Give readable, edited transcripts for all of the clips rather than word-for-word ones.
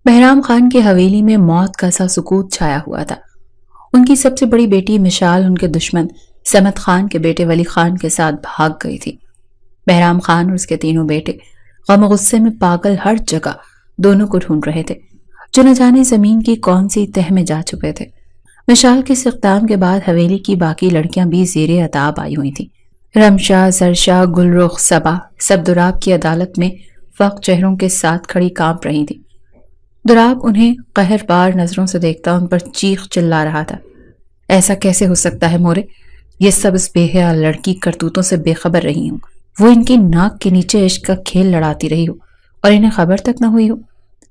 بہرام خان کی حویلی میں موت کا سا سکوت چھایا ہوا تھا۔ ان کی سب سے بڑی بیٹی مشال ان کے دشمن سمت خان کے بیٹے ولی خان کے ساتھ بھاگ گئی تھی۔ بہرام خان اور اس کے تینوں بیٹے غم و غصے میں پاگل ہر جگہ دونوں کو ڈھونڈ رہے تھے، جو نہ جانے زمین کی کون سی تہ میں جا چھپے تھے۔ مشال کے اس اقدام کے بعد حویلی کی باقی لڑکیاں بھی زیر عتاب آئی ہوئی تھیں۔ رمشا، سرشا، گلرخ، صبا سب دراب کی عدالت میں فخر چہروں کے ساتھ کھڑی کانپ رہی تھی۔ دراب انہیں قہر بار نظروں سے دیکھتا ان پر چیخ چلا رہا تھا، ایسا کیسے ہو سکتا ہے مورے؟ یہ سب اس بے حیا لڑکی کرتوتوں سے بے خبر رہی ہوں، وہ ان کی ناک کے نیچے عشق کا کھیل لڑاتی رہی ہو اور انہیں خبر تک نہ ہوئی ہو۔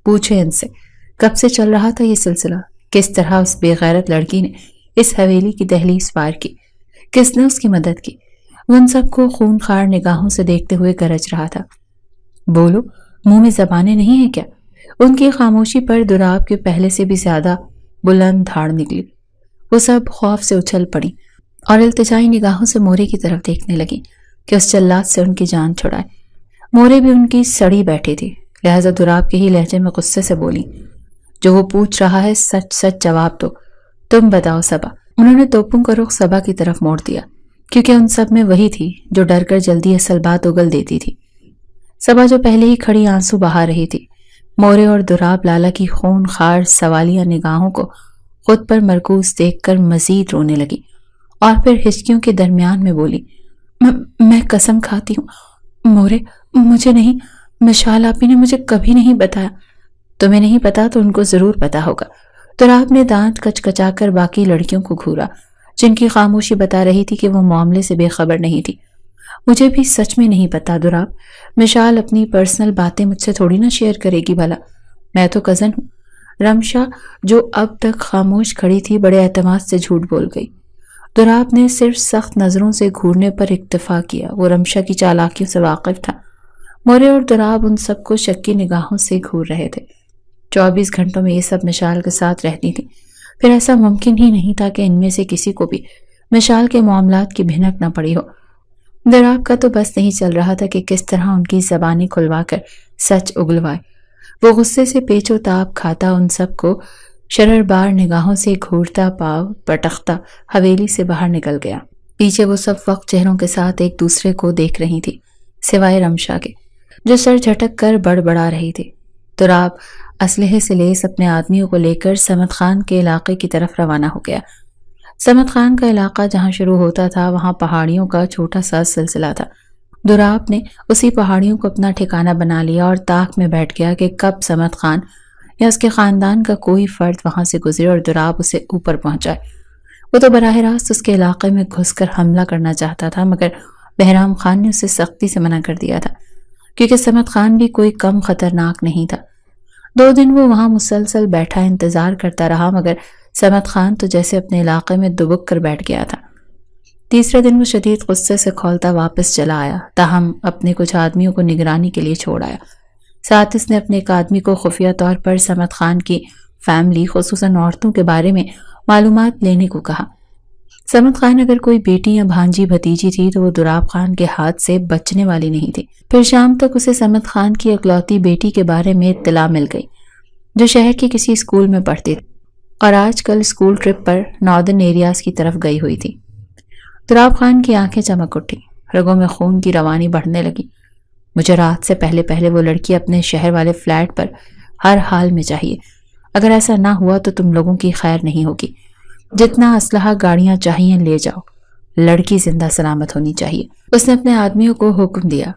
پوچھے ان سے کب سے چل رہا تھا یہ سلسلہ، کس طرح اس بے غیرت لڑکی نے اس حویلی کی دہلیز پار کی، کس نے اس کی مدد کی؟ وہ ان سب کو خون خوار نگاہوں سے دیکھتے ہوئے گرج رہا تھا۔ بولو، منہ میں زبانیں نہیں ہیں کیا؟ ان کی خاموشی پر دراب کے پہلے سے بھی زیادہ بلند دھاڑ نکلی۔ وہ سب خوف سے اچھل پڑی اور التجائی نگاہوں سے مورے کی طرف دیکھنے لگی کہ اس جلاد سے ان کی جان چھڑائے۔ مورے بھی ان کی سڑی بیٹھی تھی، لہذا دراب کے ہی لہجے میں غصے سے بولی، جو وہ پوچھ رہا ہے سچ سچ جواب دو، تم بتاؤ صبا۔ انہوں نے توپوں کا رخ صبا کی طرف موڑ دیا، کیونکہ ان سب میں وہی تھی جو ڈر کر جلدی اصل بات اگل دیتی تھی۔ صبا جو پہلے ہی کھڑی آنسو بہا رہی تھی، مورے اور دراب لالا کی خون خار سوالیہ نگاہوں کو خود پر مرکوز دیکھ کر مزید رونے لگی اور پھر ہچکیوں کے درمیان میں بولی، میں قسم کھاتی ہوں مورے، مجھے نہیں، مشال آپی نے مجھے کبھی نہیں بتایا۔ تمہیں نہیں پتا تو ان کو ضرور پتا ہوگا۔ دراب نے دانت کچکچا کر باقی لڑکیوں کو گھورا، جن کی خاموشی بتا رہی تھی کہ وہ معاملے سے بے خبر نہیں تھی۔ مجھے بھی سچ میں نہیں پتا دراب، مشال اپنی پرسنل باتیں مجھ سے تھوڑی نہ شیئر کرے گی بھلا، میں تو کزن ہوں۔ رمشا جو اب تک خاموش کھڑی تھی بڑے اعتماد سے جھوٹ بول گئی۔ دراب نے صرف سخت نظروں سے گھورنے پر اکتفا کیا، وہ رمشا کی چالاکیوں سے واقف تھا۔ مورے اور دراب ان سب کو شکی نگاہوں سے گھور رہے تھے۔ 24 گھنٹوں میں یہ سب مشال کے ساتھ رہتی تھی، پھر ایسا ممکن ہی نہیں تھا کہ ان میں سے کسی کو بھی مشال کے معاملات کی بھنک نہ پڑی ہو۔ دراب کا تو بس نہیں چل رہا تھا کہ کس طرح ان کی زبانیں کھلوا کر سچ اگلوائے۔ وہ غصے سے پیچ و تاب کھاتا ان سب کو شرر بار نگاہوں سے گھورتا پاؤ پٹختا حویلی سے باہر نکل گیا۔ پیچھے وہ سب وقت چہروں کے ساتھ ایک دوسرے کو دیکھ رہی تھی، سوائے رمشا کے جو سر جھٹک کر بڑبڑا رہی تھی۔ دراب اسلحے سے لیس اپنے آدمیوں کو لے کر سمت خان کے علاقے کی طرف روانہ ہو گیا۔ سمت خان کا علاقہ جہاں شروع ہوتا تھا وہاں پہاڑیوں کا چھوٹا سا سلسلہ تھا۔ دراب نے اسی پہاڑیوں کو اپنا ٹھکانہ بنا لیا اور طاق میں بیٹھ گیا کہ کب سمت خان یا اس کے خاندان کا کوئی فرد وہاں سے گزرے اور دراب اسے اوپر پہنچائے۔ وہ تو براہ راست اس کے علاقے میں گھس کر حملہ کرنا چاہتا تھا، مگر بہرام خان نے اسے سختی سے منع کر دیا تھا، کیونکہ سمت خان بھی کوئی کم خطرناک نہیں تھا۔ 2 دن وہ وہاں مسلسل بیٹھا انتظار کرتا رہا، مگر سمت خان تو جیسے اپنے علاقے میں دبک کر بیٹھ گیا تھا۔ تیسرے دن وہ شدید غصے سے کھولتا واپس چلا آیا، تاہم اپنے کچھ آدمیوں کو نگرانی کے لیے چھوڑ آیا۔ ساتھ اس نے اپنے ایک آدمی کو خفیہ طور پر سمت خان کی فیملی خصوصاً عورتوں کے بارے میں معلومات لینے کو کہا۔ سمت خان اگر کوئی بیٹی یا بھانجی بھتیجی تھی تو وہ دراب خان کے ہاتھ سے بچنے والی نہیں تھی۔ پھر شام تک اسے سمت خان کی اکلوتی بیٹی کے بارے میں اطلاع مل گئی، جو شہر کے کسی اسکول میں پڑھتی تھی اور آج کل اسکول ٹرپ پر ناردرن ایریاز کی طرف گئی ہوئی تھی۔ دراب خان کی آنکھیں چمک اٹھی، رگوں میں خون کی روانی بڑھنے لگی۔ مجھے رات سے پہلے وہ لڑکی اپنے شہر والے فلیٹ پر ہر حال میں چاہیے۔ اگر ایسا نہ ہوا تو تم لوگوں کی خیر نہیں ہوگی۔ جتنا اسلحہ گاڑیاں چاہیے لے جاؤ، لڑکی زندہ سلامت ہونی چاہیے۔ اس نے اپنے آدمیوں کو حکم دیا۔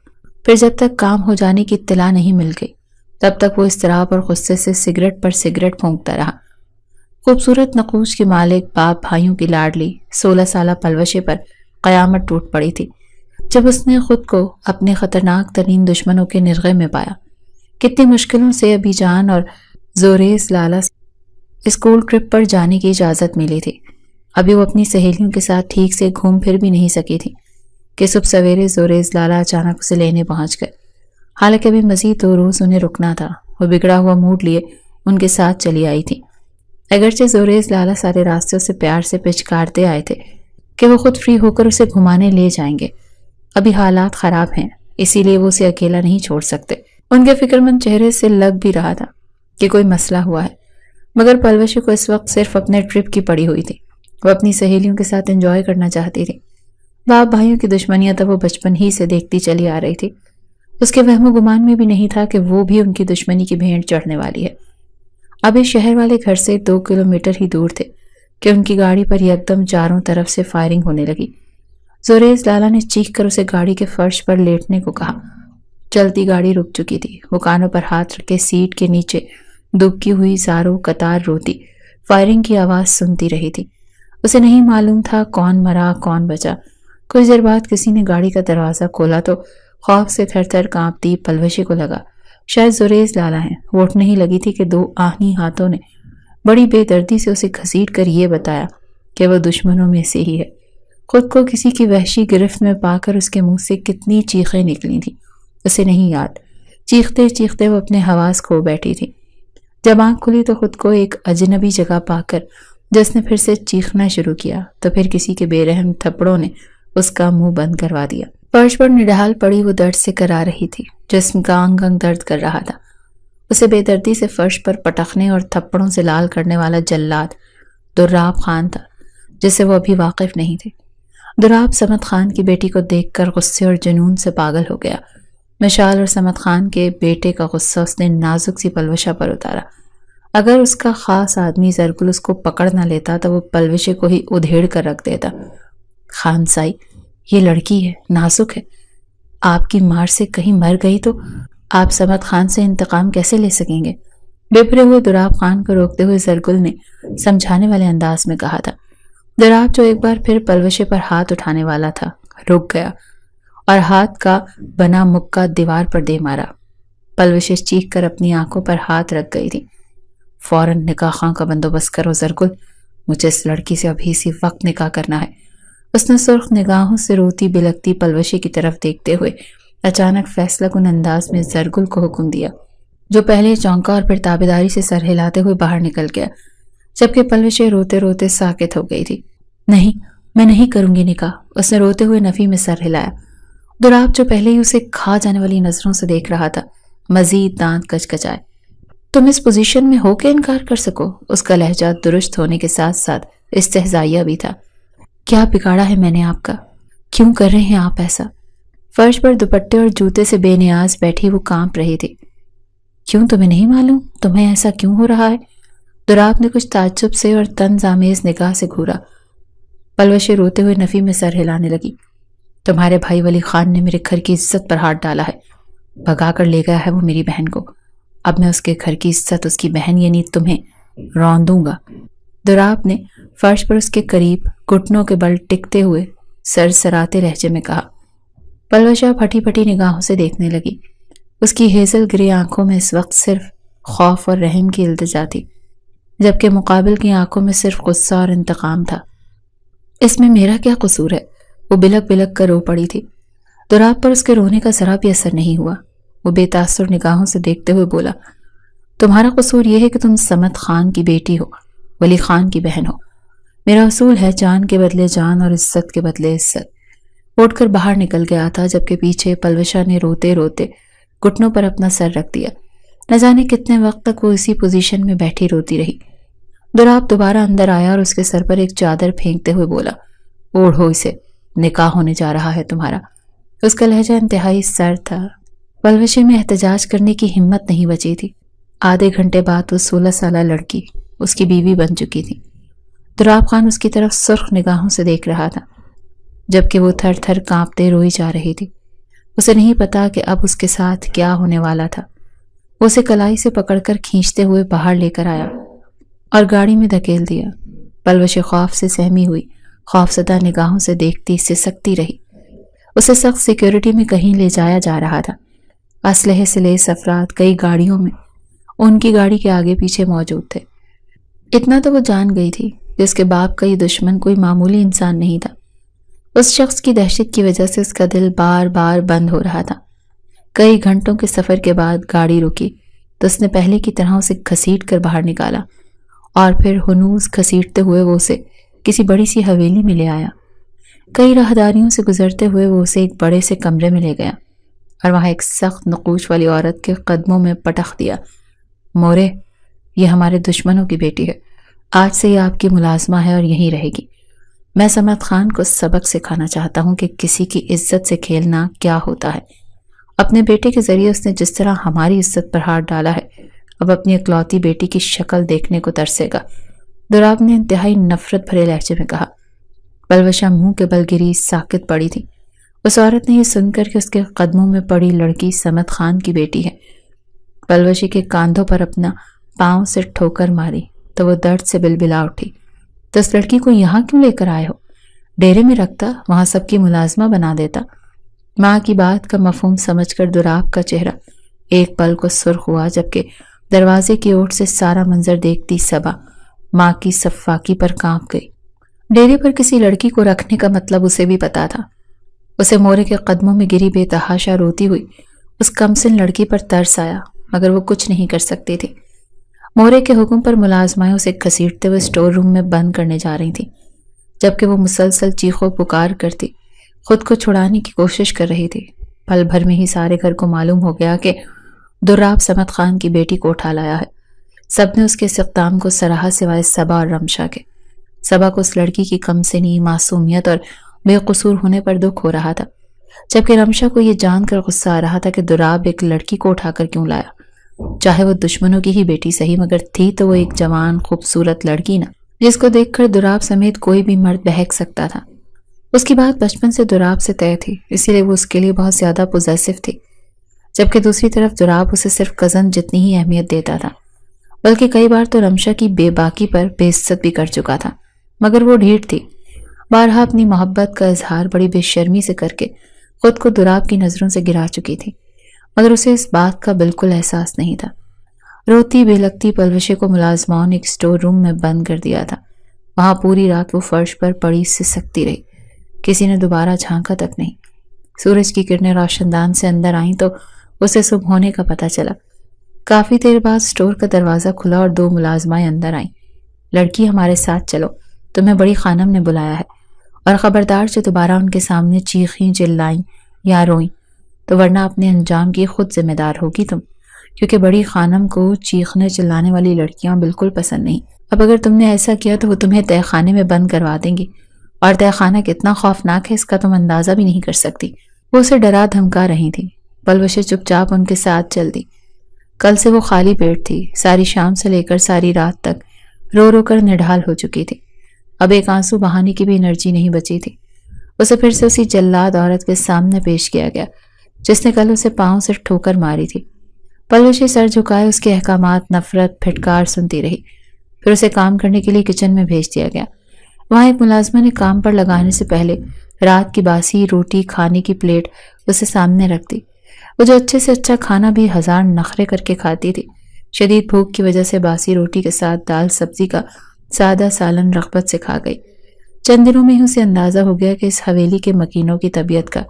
پھر جب تک کام ہو جانے کی اطلاع نہیں مل گئی تب تک وہ اضطراب اور غصے سے سگریٹ پر سگریٹ پھونکتا رہا۔ خوبصورت نقوش کے مالک باپ بھائیوں کی لاڈلی 16 سالہ پلوشے پر قیامت ٹوٹ پڑی تھی جب اس نے خود کو اپنے خطرناک ترین دشمنوں کے نرغے میں پایا۔ کتنی مشکلوں سے ابی جان اور زوریز لالا اسکول ٹرپ پر جانے کی اجازت ملی تھی۔ ابھی وہ اپنی سہیلیوں کے ساتھ ٹھیک سے گھوم پھر بھی نہیں سکی تھی کہ صبح سویرے زوریز لالا اچانک اسے لینے پہنچ گئے۔ حالانکہ ابھی مزید 2 روز انہیں رکنا تھا، وہ بگڑا ہوا موڈ لیے ان کے ساتھ چلی آئی تھی۔ اگرچہ زوریز لالا سارے راستے سے پیار سے پچکارتے آئے تھے کہ وہ خود فری ہو کر اسے گھمانے لے جائیں گے، ابھی حالات خراب ہیں، اسی لیے وہ اسے اکیلا نہیں چھوڑ سکتے۔ ان کے فکر مند چہرے سے لگ بھی رہا تھا کہ کوئی مسئلہ ہوا ہے، مگر پلوشی کو اس وقت صرف اپنے ٹرپ کی پڑی ہوئی تھی۔ وہ اپنی سہیلیوں کے ساتھ انجوائے کرنا چاہتی تھی۔ باپ بھائیوں کی دشمنیاں تو وہ بچپن ہی سے دیکھتی چلی آ رہی تھی۔ اس کے وہم و گمان میں بھی نہیں تھا کہ وہ بھی ان کی دشمنی کی بھینٹ چڑھنے والی ہے۔ اب اس شہر والے گھر سے 2 کلومیٹر ہی دور تھے کہ ان کی گاڑی پر یکدم چاروں طرف سے فائرنگ ہونے لگی۔ زوریز لالا نے چیخ کر اسے گاڑی کے فرش پر لیٹنے کو کہا۔ چلتی گاڑی رک چکی تھی۔ وہ کانوں پر ہاتھ رکھے سیٹ کے نیچے دبکی ہوئی زاروں قطار روتی فائرنگ کی آواز سنتی رہی تھی۔ اسے نہیں معلوم تھا کون مرا کون بچا۔ کچھ دیر بعد کسی نے گاڑی کا دروازہ کھولا تو خوف سے تھر تھر کانپتی پلوشی کو لگا شاید زوریز لالا ہیں۔ وہ اٹھنے ہی لگی تھی کہ 2 آہنی ہاتھوں نے بڑی بے دردی سے اسے گھسیٹ کر یہ بتایا کہ وہ دشمنوں میں سے ہی ہے۔ خود کو کسی کی وحشی گرفت میں پا کر اس کے منہ سے کتنی چیخیں نکلی تھیں اسے نہیں یاد۔ چیختے چیختے وہ اپنے حواس کھو بیٹھی تھی۔ جب آنکھ کھلی تو خود کو ایک اجنبی جگہ پا کر جس نے پھر سے چیخنا شروع کیا تو پھر کسی کے بے رحم تھپڑوں نے اس کا منہ بند کروا دیا۔ فرش پر نڈال پڑی وہ درد سے کرا رہی تھی۔ جسم کا انگ انگ درد کر رہا تھا۔ اسے بے دردی سے فرش پر پٹخنے اور تھپڑوں سے لال کرنے والا جلاد دراب خان تھا جس سے وہ ابھی واقف نہیں تھے۔ دراب صمد خان کی بیٹی کو دیکھ کر غصے اور جنون سے پاگل ہو گیا۔ مشال اور صمد خان کے بیٹے کا غصہ اس نے نازک سی پلوشہ پر اتارا۔ اگر اس کا خاص آدمی زرگل اس کو پکڑ نہ لیتا تو وہ پلوشے کو ہی ادھیڑ کر رکھ دیتا۔ خان سائی، یہ لڑکی ہے، نازک ہے، آپ کی مار سے کہیں مر گئی تو آپ صمد خان سے انتقام کیسے لے سکیں گے؟ بپرے ہوئے دراب خان کو روکتے ہوئے زرگل نے سمجھانے والے انداز میں کہا تھا۔ دراب جو ایک بار پھر پلوشے پر ہاتھ اٹھانے والا تھا رک گیا اور ہاتھ کا بنا مکہ دیوار پر دے مارا۔ پلوشے چیخ کر اپنی آنکھوں پر ہاتھ رکھ گئی تھی۔ فوراً نکاح خاں کا بندوبست کرو زرگل، مجھے اس لڑکی سے ابھی اسی وقت نکاح کرنا ہے۔ اس نے سرخ نگاہوں سے روتی بلکتی پلوشے کی طرف دیکھتے ہوئے اچانک فیصلہ کن انداز میں زرگل کو حکم دیا، جو پہلے چونکا اور پھر تابیداری سے سر ہلاتے ہوئے باہر نکل گیا، جبکہ پلوشے روتے روتے ساکت ہو گئی تھی۔ نہیں، میں نہیں کروں گی نکاح، اس نے روتے ہوئے نفی میں سر ہلایا۔ دراب جو پہلے ہی اسے کھا جانے والی نظروں سے دیکھ رہا تھا مزید دانت کچکچائے۔ تم اس پوزیشن میں ہو کے انکار کر سکو؟ اس کا لہجہ درست ہونے کے ساتھ ساتھ استہزائیہ بھی تھا۔ کیا بگاڑا ہے میں نے آپ کا؟ کیوں کر رہے ہیں آپ ایسا؟ فرش پر دوپٹے اور جوتے سے بے نیاز بیٹھی وہ کانپ رہی تھی۔ کیوں تمہیں نہیں معلوم؟ تمہیں ایسا کیوں ہو رہا ہے؟ دراب نے کچھ تعجب سے اور طنز آمیز نگاہ سے گھورا۔ پلوشے روتے ہوئے نفی میں سر ہلانے لگی۔ تمہارے بھائی ولی خان نے میرے گھر کی عزت پر ہاتھ ڈالا ہے، بھگا کر لے گیا ہے وہ میری بہن کو۔ اب میں اس کے گھر کی عزت، اس کی بہن یعنی تمہیں رون دوں گا۔ دراب نے فرش پر اس کے قریب گھٹنوں کے بل ٹکتے ہوئے سر سراتے لہجے میں کہا۔ پلوشہ پھٹی پھٹی نگاہوں سے دیکھنے لگی۔ اس کی ہیزل گری آنکھوں میں اس وقت صرف خوف اور رحم کی التجا تھی، جبکہ مقابل کی آنکھوں میں صرف غصہ اور انتقام تھا۔ اس میں میرا کیا قصور ہے؟ وہ بلک بلک کر رو پڑی تھی۔ دراب پر اس کے رونے کا ذرا بھی اثر نہیں ہوا۔ وہ بے تاثر نگاہوں سے دیکھتے ہوئے بولا، تمہارا قصور یہ ہے کہ تم صمد خان کی بیٹی ہو، ولی خان کی بہن ہو۔ میرا اصول ہے جان کے بدلے جان اور عزت کے بدلے عزت۔ اٹھ کر باہر نکل گیا تھا، جبکہ پیچھے پلوشہ نے روتے روتے گھٹنوں پر اپنا سر رکھ دیا۔ نہ جانے کتنے وقت تک وہ اسی پوزیشن میں بیٹھی روتی رہی۔ دراب دوبارہ اندر آیا اور اس کے سر پر ایک چادر پھینکتے ہوئے بولا، اوڑھو اسے، نکاح ہونے جا رہا ہے تمہارا۔ اس کا لہجہ انتہائی سرد تھا۔ پلوشے میں احتجاج کرنے کی ہمت نہیں بچی تھی۔ آدھے گھنٹے بعد وہ 16 سالہ لڑکی اس کی بیوی بن چکی تھی۔ دراب خان اس کی طرف سرخ نگاہوں سے دیکھ رہا تھا، جبکہ وہ تھر تھر کانپتے روئی جا رہی تھی۔ اسے نہیں پتا کہ اب اس کے ساتھ کیا ہونے والا تھا۔ وہ اسے کلائی سے پکڑ کر کھینچتے ہوئے باہر لے کر آیا اور گاڑی میں دھکیل دیا۔ پلوشے خوف سے سہمی ہوئی خوفزدہ نگاہوں سے دیکھتی سسکتی رہی۔ اسے سخت سیکیورٹی میں کہیں لے جایا جا رہا تھا۔ اسلحے سے لیس افراد کئی گاڑیوں میں ان کی گاڑی کے آگے پیچھے موجود تھے۔ اتنا تو وہ جان گئی تھی کہ اس کے باپ کا یہ دشمن کوئی معمولی انسان نہیں تھا۔ اس شخص کی دہشت کی وجہ سے اس کا دل بار بار بند ہو رہا تھا۔ کئی گھنٹوں کے سفر کے بعد گاڑی رکی تو اس نے پہلے کی طرح اسے گھسیٹ کر باہر نکالا اور پھر ہنوز گھسیٹتے ہوئے وہ اسے کسی بڑی سی حویلی میں لے آیا۔ کئی راہداریوں سے گزرتے ہوئے وہ اسے ایک بڑے سے کمرے میں لے گیا اور وہاں ایک سخت نقوش والی عورت کے قدموں میں پٹخ دیا۔ مورے، یہ ہمارے دشمنوں کی بیٹی ہے، آج سے یہ آپ کی ملازمہ ہے اور یہیں رہے گی۔ میں صمد خان کو سبق سکھانا چاہتا ہوں کہ کسی کی عزت سے کھیلنا کیا ہوتا ہے۔ اپنے بیٹے کے ذریعے اس نے جس طرح ہماری عزت پر ہاتھ ڈالا ہے، اب اپنی اکلوتی بیٹی کی شکل دیکھنے کو ترسے گا۔ دراب نے انتہائی نفرت بھرے لہجے میں کہا۔ پلوشہ منہ کے بل گری ساکت پڑی تھی۔ اس عورت نے یہ سن کر کہ اس کے قدموں میں پڑی لڑکی صمد خان کی بیٹی ہے، پلوشی کے کاندھوں پر اپنا پاؤں سے ٹھوکر ماری تو وہ درد سے بلبلا اٹھی۔ تو اس لڑکی کو یہاں کیوں لے کر آئے ہو؟ ڈیرے میں رکھتا، وہاں سب کی ملازمہ بنا دیتا۔ ماں کی بات کا مفہوم سمجھ کر دراب کا چہرہ ایک پل کو سرخ ہوا، جبکہ دروازے کی اوٹ سے سارا منظر دیکھتی صبا ماں کی صفاکی پر کانپ گئی۔ ڈیرے پر کسی لڑکی کو رکھنے کا مطلب اسے بھی پتا تھا۔ اسے مورے کے قدموں میں گری بے تحاشا روتی ہوئی اس کمسن لڑکی پر ترس آیا، مگر وہ کچھ نہیں کر سکتی تھی۔ مورے کے حکم پر ملازمائیں اسے گھسیٹتے ہوئے اسٹور روم میں بند کرنے جا رہی تھیں، جبکہ وہ مسلسل چیخو پکار کرتی خود کو چھڑانے کی کوشش کر رہی تھی۔ پل بھر میں ہی سارے گھر کو معلوم ہو گیا کہ دراب صمد خان کی بیٹی کو اٹھا لایا ہے۔ سب نے اس کے اس اقدام کو سراہا سوائے صبا اور رمشا کے۔ صبا کو اس لڑکی کی کمسنی، معصومیت اور بے قصور ہونے پر دکھ ہو رہا تھا، جبکہ رمشا کو یہ جان کر غصہ آ رہا تھا کہ دراب ایک لڑکی کو اٹھا کر کیوں لایا، چاہے وہ دشمنوں کی ہی بیٹی صحیح، مگر تھی تو وہ ایک جوان خوبصورت لڑکی نا، جس کو دیکھ کر دراب سمیت کوئی بھی مرد بہک سکتا تھا۔ اس کی بات بچپن سے دراب سے طے تھی، اسی لیے وہ اس کے لیے بہت زیادہ پوزیسو تھی، جبکہ دوسری طرف دراب اسے صرف کزن جتنی ہی اہمیت دیتا تھا، بلکہ کئی بار تو رمشا کی بے باکی پر بے عزت بھی کر چکا تھا، مگر وہ ڈھیٹ تھی۔ بارہا اپنی محبت کا اظہار بڑی بے شرمی سے کر کے خود کو دراب کی نظروں سے گرا چکی تھی، مگر اسے اس بات کا بالکل احساس نہیں تھا۔ روتی بے لگتی پلوشے کو ملازماؤں نے ایک اسٹور روم میں بند کر دیا تھا۔ وہاں پوری رات وہ فرش پر پڑی سسکتی رہی، کسی نے دوبارہ جھانکا تک نہیں۔ سورج کی کرنیں روشن دان سے اندر آئیں تو اسے صبح ہونے کا پتہ چلا۔ کافی دیر بعد اسٹور کا دروازہ کھلا اور 2 ملازمائیں اندر آئیں۔ لڑکی ہمارے ساتھ چلو، تمہیں بڑی خانم نے بلایا ہے، اور خبردار جو دوبارہ ان کے سامنے چیخیں، چلائیں یا روئیں تو ورنہ اپنے انجام کی خود ذمہ دار ہوگی تم، کیونکہ بڑی خانم کو چیخنے چلانے والی لڑکیاں بالکل پسند نہیں۔ اب اگر تم نے ایسا کیا تو وہ تمہیں تہہ خانے میں بند کروا دیں گی، اور تہہ خانہ کتنا خوفناک ہے اس کا تم اندازہ بھی نہیں کر سکتی۔ وہ اسے ڈرا دھمکا رہی تھی۔ پلوشے چپ چاپ ان کے ساتھ چل دی۔ کل سے وہ خالی پیٹ تھی، ساری شام سے لے کر ساری رات تک رو رو کر نڈھال ہو چکی تھی۔ اب ایک آنسو بہانے کی بھی انرجی نہیں بچی تھی۔ اسے پھر سے اسی جلاد عورت کے سامنے پیش کیا گیا جس نے کل اسے پاؤں سے ٹھوکر ماری تھی۔ پلوشی سر جھکائے اس کے احکامات، نفرت، پھٹکار سنتی رہی۔ پھر اسے کام کرنے کے لیے کچن میں بھیج دیا گیا۔ وہاں ایک ملازمہ نے کام پر لگانے سے پہلے رات کی باسی روٹی کھانے کی پلیٹ اسے سامنے رکھ دی۔ وہ جو اچھے سے اچھا کھانا بھی ہزار نخرے کر کے کھاتی تھی، شدید بھوک کی وجہ سے باسی روٹی کے ساتھ دال سبزی کا سادہ سالن رغبت سے کھا گئی۔ چند دنوں میں ہی اسے اندازہ ہو گیا کہ اس حویلی کے مکینوں کی طبیعت کا۔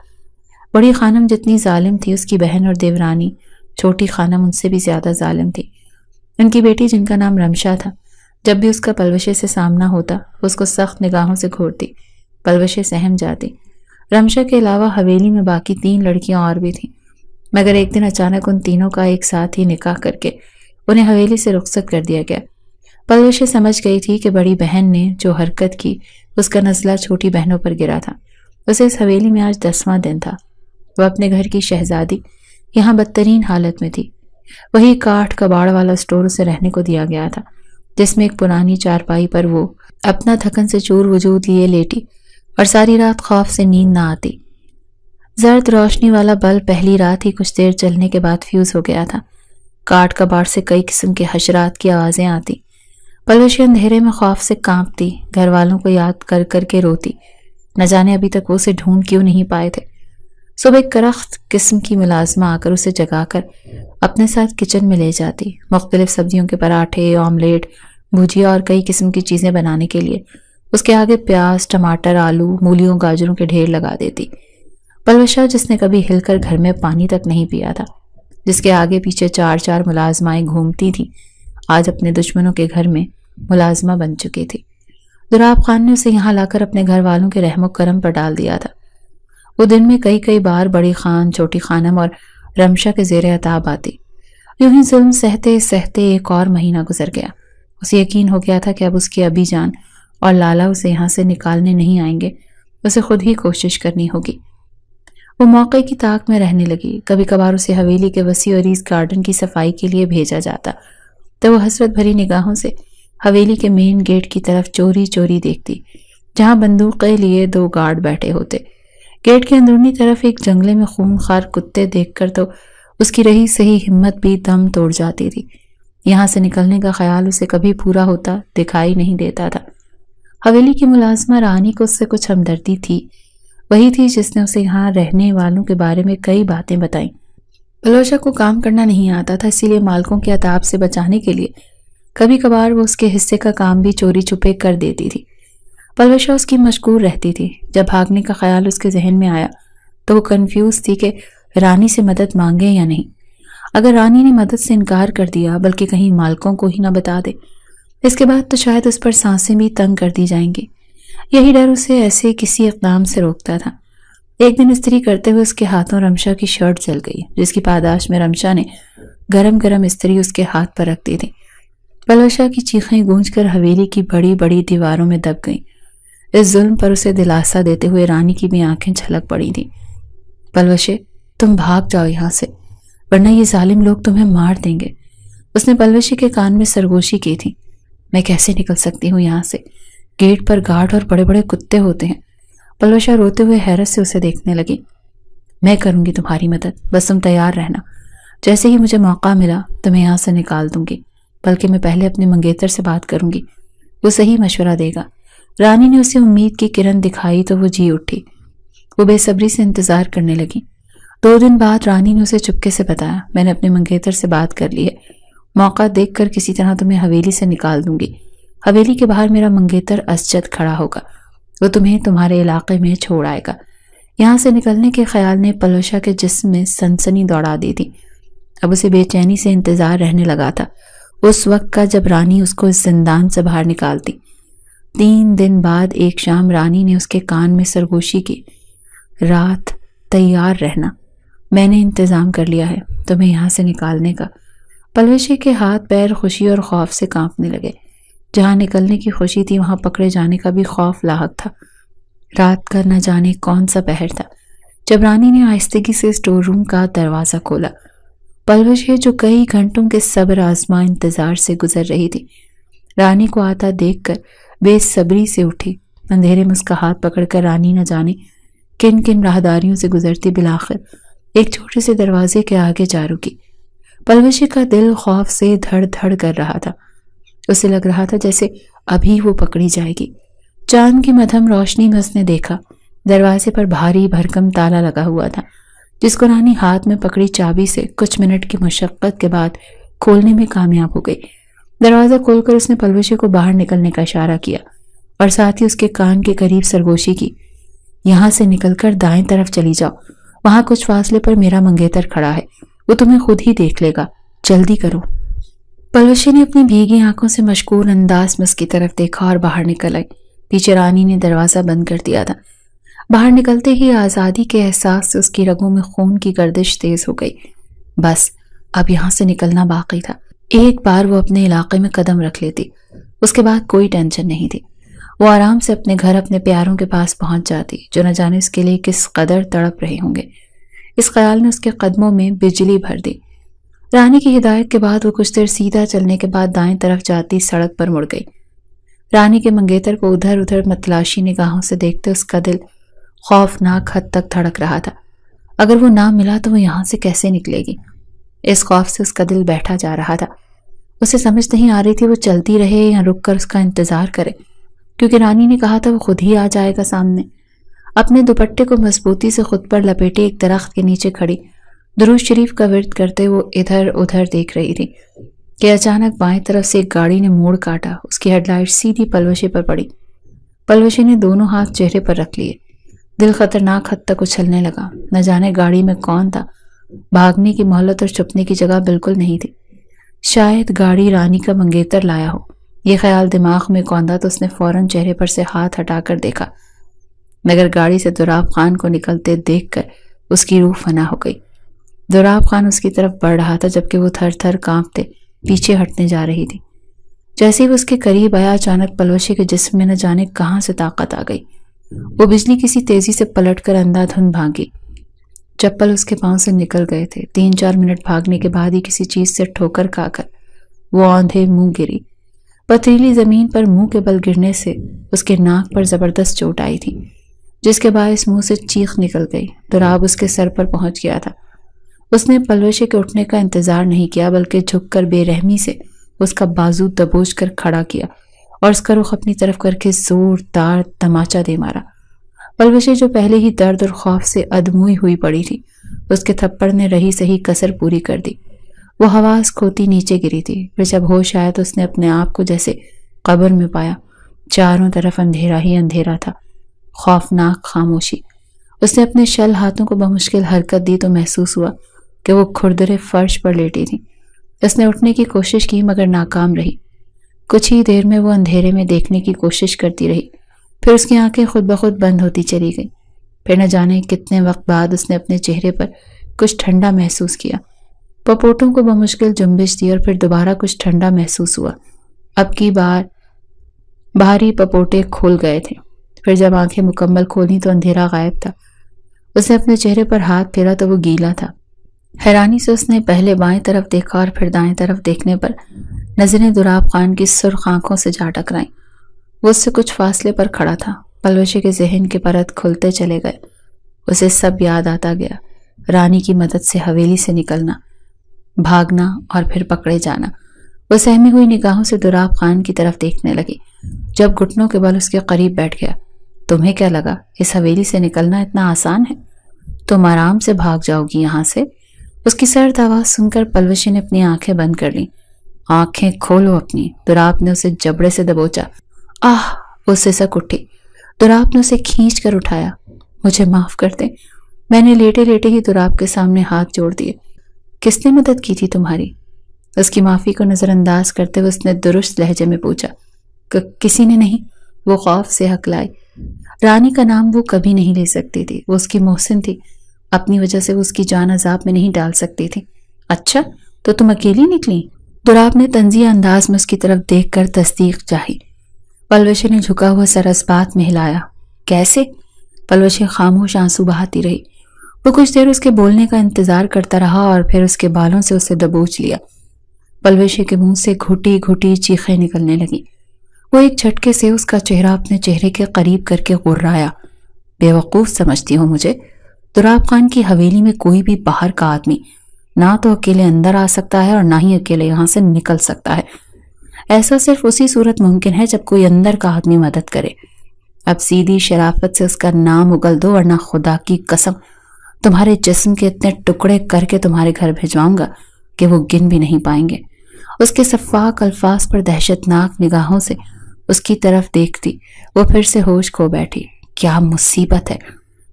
بڑی خانم جتنی ظالم تھی، اس کی بہن اور دیورانی چھوٹی خانم ان سے بھی زیادہ ظالم تھی۔ ان کی بیٹی جن کا نام رمشا تھا، جب بھی اس کا پلوشے سے سامنا ہوتا اس کو سخت نگاہوں سے گھورتی، پلوشے سہم جاتی۔ رمشا کے علاوہ حویلی میں باقی 3 لڑکیاں اور بھی تھیں، مگر ایک دن اچانک ان تینوں کا ایک ساتھ ہی نکاح کر کے انہیں حویلی سے رخصت کر دیا گیا۔ پلوشے سمجھ گئی تھی کہ بڑی بہن نے جو حرکت کی اس کا نزلہ چھوٹی بہنوں پر گرا تھا۔ اسے اس حویلی میں آج 10واں دن تھا۔ وہ اپنے گھر کی شہزادی یہاں بدترین حالت میں تھی۔ وہی کاٹھ کباڑ والا اسٹور اسے رہنے کو دیا گیا تھا، جس میں ایک پرانی چارپائی پر وہ اپنا تھکن سے چور وجود لیے لیٹی اور ساری رات خوف سے نیند نہ آتی۔ زرد روشنی والا بلب پہلی رات ہی کچھ دیر چلنے کے بعد فیوز ہو گیا تھا۔ کاٹ کباڑ سے کئی قسم کے حشرات کی آوازیں آتی۔ پلوشی اندھیرے میں خوف سے کانپتی، گھر والوں کو یاد کر کر کے روتی، نہ جانے ابھی تک وہ اسے ڈھونڈ کیوں نہیں پائے تھے۔ صبح ایک کرخت قسم کی ملازمہ آ کر اسے جگا کر اپنے ساتھ کچن میں لے جاتی، مختلف سبزیوں کے پراٹھے، آملیٹ، بھجیا اور کئی قسم کی چیزیں بنانے کے لیے اس کے آگے پیاز، ٹماٹر، آلو، مولیوں، گاجروں کے ڈھیر لگا دیتی۔ پلوشا جس نے کبھی ہل کر گھر میں پانی تک نہیں پیا تھا، جس کے آگے پیچھے 4 ملازمائیں گھومتی تھیں، آج اپنے دشمنوں کے گھر میں ملازمہ بن چکی تھی۔ دراب خان نے اسے یہاں لا کر اپنے گھر والوں کے رحم و کرم پر ڈال دیا تھا۔ وہ دن میں کئی بار بڑی خان، چھوٹی خانم اور رمشا کے زیر عتاب آتی یوں ہی ظلم سہتے سہتے ایک اور مہینہ گزر گیا۔ اسے یقین ہو گیا تھا کہ اب اس کے ابی جان اور لالا اسے یہاں سے نکالنے نہیں آئیں گے، اسے خود ہی کوشش کرنی ہوگی۔ وہ موقع کی طاق میں رہنے لگی۔ کبھی کبھار اسے حویلی کے وسیع و عریض گارڈن کی صفائی کے لیے بھیجا جاتا تو وہ حسرت بھری نگاہوں سے حویلی کے مین گیٹ کی طرف چوری چوری دیکھتی، جہاں بندوقیں لیے 2 گارڈ بیٹھے ہوتے۔ گیٹ کے اندرونی طرف ایک جنگلے میں خونخوار کتے دیکھ کر تو اس کی رہی صحیح ہمت بھی دم توڑ جاتی تھی۔ یہاں سے نکلنے کا خیال اسے کبھی پورا ہوتا دکھائی نہیں دیتا تھا۔ حویلی کی ملازمہ رانی کو اس سے کچھ ہمدردی تھی، وہی تھی جس نے اسے یہاں رہنے والوں کے بارے میں کئی باتیں بتائیں۔ بلوشہ کو کام کرنا نہیں آتا تھا، اسی لیے مالکوں کے عتاب سے بچانے کے لیے کبھی کبھار وہ اس کے حصے کا کام بھی چوری چھپے کر دیتی تھی۔ بلوشہ اس کی مشکور رہتی تھی۔ جب بھاگنے کا خیال اس کے ذہن میں آیا تو وہ کنفیوز تھی کہ رانی سے مدد مانگے یا نہیں۔ اگر رانی نے مدد سے انکار کر دیا بلکہ کہیں مالکوں کو ہی نہ بتا دے، اس کے بعد تو شاید اس پر سانسیں بھی تنگ کر دی جائیں گی۔ یہی ڈر اسے ایسے کسی اقدام سے روکتا تھا۔ ایک دن استری کرتے ہوئے اس کے ہاتھوں رمشا کی شرٹ جل گئی، جس کی پاداش میں رمشا نے گرم گرم استری اس کے ہاتھ پر رکھ دی تھی۔ بلوشہ کی چیخیں گونج کر حویلی کی بڑی بڑی دیواروں میں دب گئیں۔ اس ظلم پر اسے دلاسا دیتے ہوئے رانی کی بھی آنکھیں چھلک پڑی تھیں۔ بلوشے، تم بھاگ جاؤ یہاں سے، ورنہ یہ ظالم لوگ تمہیں مار دیں گے۔ اس نے بلوشے کے کان میں سرگوشی کی تھی۔ میں کیسے نکل سکتی ہوں یہاں سے؟ گیٹ پر گارڈ اور بڑے بڑے کتے ہوتے ہیں۔ بلوشہ روتے ہوئے حیرت سے اسے دیکھنے لگی۔ میں کروں گی تمہاری مدد، بس تم تیار رہنا۔ جیسے ہی مجھے موقع ملا تمہیں یہاں سے نکال دوں گی، بلکہ میں پہلے اپنے منگیتر سے بات کروں گی، وہ صحیح مشورہ دے گا۔ رانی نے اسے امید کی کرن دکھائی تو وہ جی اٹھی۔ وہ بے صبری سے انتظار کرنے لگی۔ 2 دن بعد رانی نے اسے چپکے سے بتایا، میں نے اپنے منگیتر سے بات کر لی ہے، موقع دیکھ کر کسی طرح تمہیں حویلی سے نکال دوں گی۔ حویلی کے باہر میرا منگیتر اسجد کھڑا ہوگا، وہ تمہیں تمہارے علاقے میں چھوڑ آئے گا۔ یہاں سے نکلنے کے خیال نے بلوشہ کے جسم میں سنسنی دوڑا دی تھی۔ اب اسے بے چینی سے انتظار رہنے لگا تھا اس وقت کا جب رانی اس کو اس زندان سے باہر نکالتی۔ 3 دن بعد ایک شام رانی نے اس کے کان میں سرگوشی کی، رات تیار رہنا، میں نے انتظام کر لیا ہے تمہیں یہاں سے نکالنے کا۔ بلوشے کے ہاتھ پیر خوشی اور خوف سے کانپنے لگے۔ جہاں نکلنے کی خوشی تھی وہاں پکڑے جانے کا بھی خوف لاحق تھا۔ رات کا نہ جانے کون سا پہر تھا جب رانی نے آہستگی سے اسٹور روم کا دروازہ کھولا۔ بلوشے جو کئی گھنٹوں کے صبر آزما انتظار سے گزر رہی تھی، رانی کو آتا دیکھ کر بے صبری سے اٹھی۔ اندھیرے میں اس کا ہاتھ پکڑ کر رانی نہ جانے کن کن راہداریوں سے گزرتی بالآخر ایک چھوٹے سے دروازے کے آگے جا رکی۔ بلوشے کا دل خوف سے دھڑ دھڑ کر رہا تھا۔ اسے لگ رہا تھا جیسے ابھی وہ پکڑی جائے گی۔ چاند کی مدھم روشنی میں اس نے دیکھا دروازے پر بھاری بھرکم تالا لگا ہوا تھا، جس کو رانی ہاتھ میں پکڑی چابی سے کچھ منٹ کی مشقت کے بعد کھولنے میں کامیاب ہو گئی۔ دروازہ کھول کر اس نے بلوشے کو باہر نکلنے کا اشارہ کیا اور ساتھ ہی اس کے کان کے قریب سرگوشی کی، یہاں سے نکل کر دائیں طرف چلی جاؤ، وہاں کچھ فاصلے پر میرا منگیتر کھڑا ہے، وہ تمہیں خود ہی دیکھ لے گا، جلدی کرو۔ بلوشے نے اپنی بھیگی آنکھوں سے مشغول انداز میں اس کی طرف دیکھا اور باہر نکل آئی۔ پیچھے رانی نے دروازہ بند کر دیا تھا۔ باہر نکلتے ہی آزادی کے احساس سے اس کی رگوں میں خون کی گردش تیز ہو گئی۔ بس اب یہاں سے نکلنا باقی تھا۔ ایک بار وہ اپنے علاقے میں قدم رکھ لیتی، اس کے بعد کوئی ٹینشن نہیں تھی۔ وہ آرام سے اپنے گھر اپنے پیاروں کے پاس پہنچ جاتی، جو نہ جانے اس کے لیے کس قدر تڑپ رہے ہوں گے۔ اس خیال نے اس کے قدموں میں بجلی بھر دی۔ رانی کی ہدایت کے بعد وہ کچھ دیر سیدھا چلنے کے بعد دائیں طرف جاتی سڑک پر مڑ گئی۔ رانی کے منگیتر کو ادھر ادھر متلاشی نگاہوں سے دیکھتے اس کا دل خوفناک حد تک دھڑک رہا تھا۔ اگر وہ نہ ملا تو وہ یہاں سے کیسے نکلے گی؟ اس خوف سے اس کا دل بیٹھا جا رہا تھا۔ اسے سمجھ نہیں آ رہی تھی وہ چلتی رہے یا رک کر اس کا انتظار کرے، کیونکہ رانی نے کہا تھا وہ خود ہی آ جائے گا سامنے۔ اپنے دوپٹے کو مضبوطی سے خود پر لپیٹے ایک درخت کے نیچے کھڑی درود شریف کا ورد کرتے وہ ادھر ادھر دیکھ رہی تھی کہ اچانک بائیں طرف سے ایک گاڑی نے موڑ کاٹا۔ اس کی ہیڈ لائٹ سیدھی پلوشے پر پڑی۔ پلوشے نے دونوں ہاتھ چہرے پر رکھ لیے۔ دل خطرناک حد تک اچھلنے لگا۔ نہ جانے گاڑی میں کون تھا، بھاگنے کی مہلت اور چھپنے کی جگہ بالکل نہیں تھی۔ شاید گاڑی رانی کا منگیتر لایا ہو۔ یہ خیال دماغ میں کوندا تو اس نے فوراً چہرے پر سے ہاتھ ہٹا کر دیکھا، مگر گاڑی سے دوراب خان کو نکلتے دیکھ کر اس کی روح فنا ہو گئی۔ دراب خان اس کی طرف بڑھ رہا تھا جبکہ وہ تھر تھر کانپتے پیچھے ہٹنے جا رہی تھی۔ جیسے ہی وہ اس کے قریب آیا اچانک پلوشی کے جسم میں نہ جانے کہاں سے طاقت آ گئی۔ وہ بجلی کسی تیزی سے پلٹ کر اندھا دھند بھاگی۔ چپل اس کے پاؤں سے نکل گئے تھے۔ 3-4 منٹ بھاگنے کے بعد ہی کسی چیز سے ٹھوکر کھا کر وہ آندھے منہ گری۔ پتھریلی زمین پر منہ کے بل گرنے سے اس کے ناک پر زبردست چوٹ آئی تھی، جس کے باعث منہ سے چیخ نکل گئی۔ دراب اس کے سر پر پہنچ گیا تھا۔ اس نے پلوشے کے اٹھنے کا انتظار نہیں کیا بلکہ جھک کر بے رحمی سے اس کا بازو دبوچ کر کھڑا کیا اور اس کا رخ اپنی طرف کر کے زوردار تماچا دے مارا۔ پلوشے جو پہلے ہی درد اور خوف سے ادموئی ہوئی پڑی تھی، اس کے تھپڑ نے رہی سہی کسر پوری کر دی۔ وہ حواس کھوتی نیچے گری تھی۔ پھر جب ہوش آیا تو اس نے اپنے آپ کو جیسے قبر میں پایا۔ چاروں طرف اندھیرا ہی اندھیرا تھا، خوفناک خاموشی۔ اس نے اپنے شل ہاتھوں کو بمشکل حرکت دی تو محسوس ہوا کہ وہ کھردرے فرش پر لیٹی تھی۔ اس نے اٹھنے کی کوشش کی مگر ناکام رہی۔ کچھ ہی دیر میں وہ اندھیرے میں دیکھنے کی کوشش کرتی رہی، پھر اس کی آنکھیں خود بخود بند ہوتی چلی گئیں۔ پھر نہ جانے کتنے وقت بعد اس نے اپنے چہرے پر کچھ ٹھنڈا محسوس کیا۔ پپوٹوں کو بمشکل جنبش دی اور پھر دوبارہ کچھ ٹھنڈا محسوس ہوا۔ اب کی بار بھاری پپوٹے کھول گئے تھے۔ پھر جب آنکھیں مکمل کھولیں تو اندھیرا غائب تھا۔ اس نے اپنے چہرے پر ہاتھ پھیرا تو وہ گیلا تھا۔ حیرانی سے اس نے پہلے بائیں طرف دیکھا اور پھر دائیں طرف دیکھنے پر نظریں دراب خان کی سرخ آنکھوں سے جا ٹکرائیں۔ وہ اس سے کچھ فاصلے پر کھڑا تھا۔ پلوشے کے ذہن کے پرت کھلتے چلے گئے۔ اسے سب یاد آتا گیا۔ رانی کی مدد سے حویلی سے نکلنا، بھاگنا اور پھر پکڑے جانا۔ وہ سہمی ہوئی نگاہوں سے دراب خان کی طرف دیکھنے لگی۔ جب گھٹنوں کے بل اس کے قریب بیٹھ گیا، تمہیں کیا لگا اس حویلی سے نکلنا اتنا آسان ہے؟ تم آرام سے بھاگ جاؤ گی یہاں سے۔ اس کی سرد آواز سن کر پلوشی نے اپنی آنکھیں بند کر لیں۔ آنکھیں کھولو اپنی، دراب نے اسے جبڑے سے دبوچا۔ آہ! وہ سسک اٹھی۔ دراب نے اسے کھینچ کر اٹھایا۔ مجھے معاف کر دیں، میں نے لیٹے لیٹے ہی دراب کے سامنے ہاتھ جوڑ دیے۔ کس نے مدد کی تھی تمہاری؟ اس کی معافی کو نظر انداز کرتے ہوئے اس نے درست لہجے میں پوچھا۔ کسی نے نہیں، وہ خوف سے ہکلائی۔ رانی کا نام وہ کبھی نہیں لے سکتی تھی، وہ اس کی محسن تھی، اپنی وجہ سے وہ اس کی جان عذاب میں نہیں ڈال سکتی تھی۔ اچھا تو تم اکیلی نکلی؟ دراب نے طنزیہ انداز میں اس کی طرف دیکھ کر تصدیق چاہی۔ پلوشے نے جھکا ہوا سر اس بات میں ہلایا۔ کیسے؟ پلوشے خاموش آنسو بہاتی رہی۔ وہ کچھ دیر اس کے بولنے کا انتظار کرتا رہا اور پھر اس کے بالوں سے اسے دبوچ لیا۔ پلوشے کے منہ سے گھٹی گھٹی چیخیں نکلنے لگی۔ وہ ایک جھٹکے سے اس کا چہرہ اپنے چہرے کے قریب کر کے غرایا۔ بے وقوف سمجھتی ہو مجھے؟ دراب خان کی حویلی میں کوئی بھی باہر کا آدمی نہ تو اکیلے اندر آ سکتا ہے اور نہ ہی اکیلے یہاں سے نکل سکتا ہے۔ ایسا صرف اسی صورت ممکن ہے جب کوئی اندر کا آدمی مدد کرے۔ اب سیدھی شرافت سے اس کا نام اگل دو ورنہ خدا کی قسم تمہارے جسم کے اتنے ٹکڑے کر کے تمہارے گھر بھیجواؤں گا کہ وہ گن بھی نہیں پائیں گے۔ اس کے شفاق الفاظ پر دہشت ناک نگاہوں سے اس کی طرف دیکھتی وہ پھر سے ہوش کھو بیٹھی۔ کیا مصیبت ہے!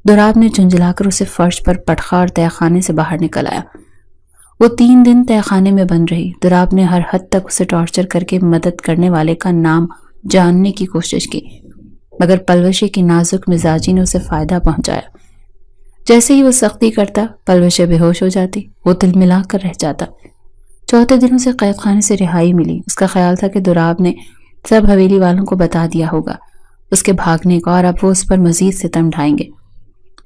دراب نے جھنجھلا کر اسے فرش پر پٹخا اور تہہ خانے سے باہر نکل آیا۔ وہ 3 دن تہہ خانے میں بند رہی۔ دراب نے ہر حد تک اسے ٹارچر کر کے مدد کرنے والے کا نام جاننے کی کوشش کی، مگر پلوشے کی نازک مزاجی نے اسے فائدہ پہنچایا۔ جیسے ہی وہ سختی کرتا، پلوشے بے ہوش ہو جاتی، وہ دل ملا کر رہ جاتا۔ 4 دن اسے قید خانے سے رہائی ملی۔ اس کا خیال تھا کہ دراب نے سب حویلی والوں کو بتا دیا ہوگا اس کے بھاگنے کا اور اب وہ اس پر مزید ستم ڈھائیں گے،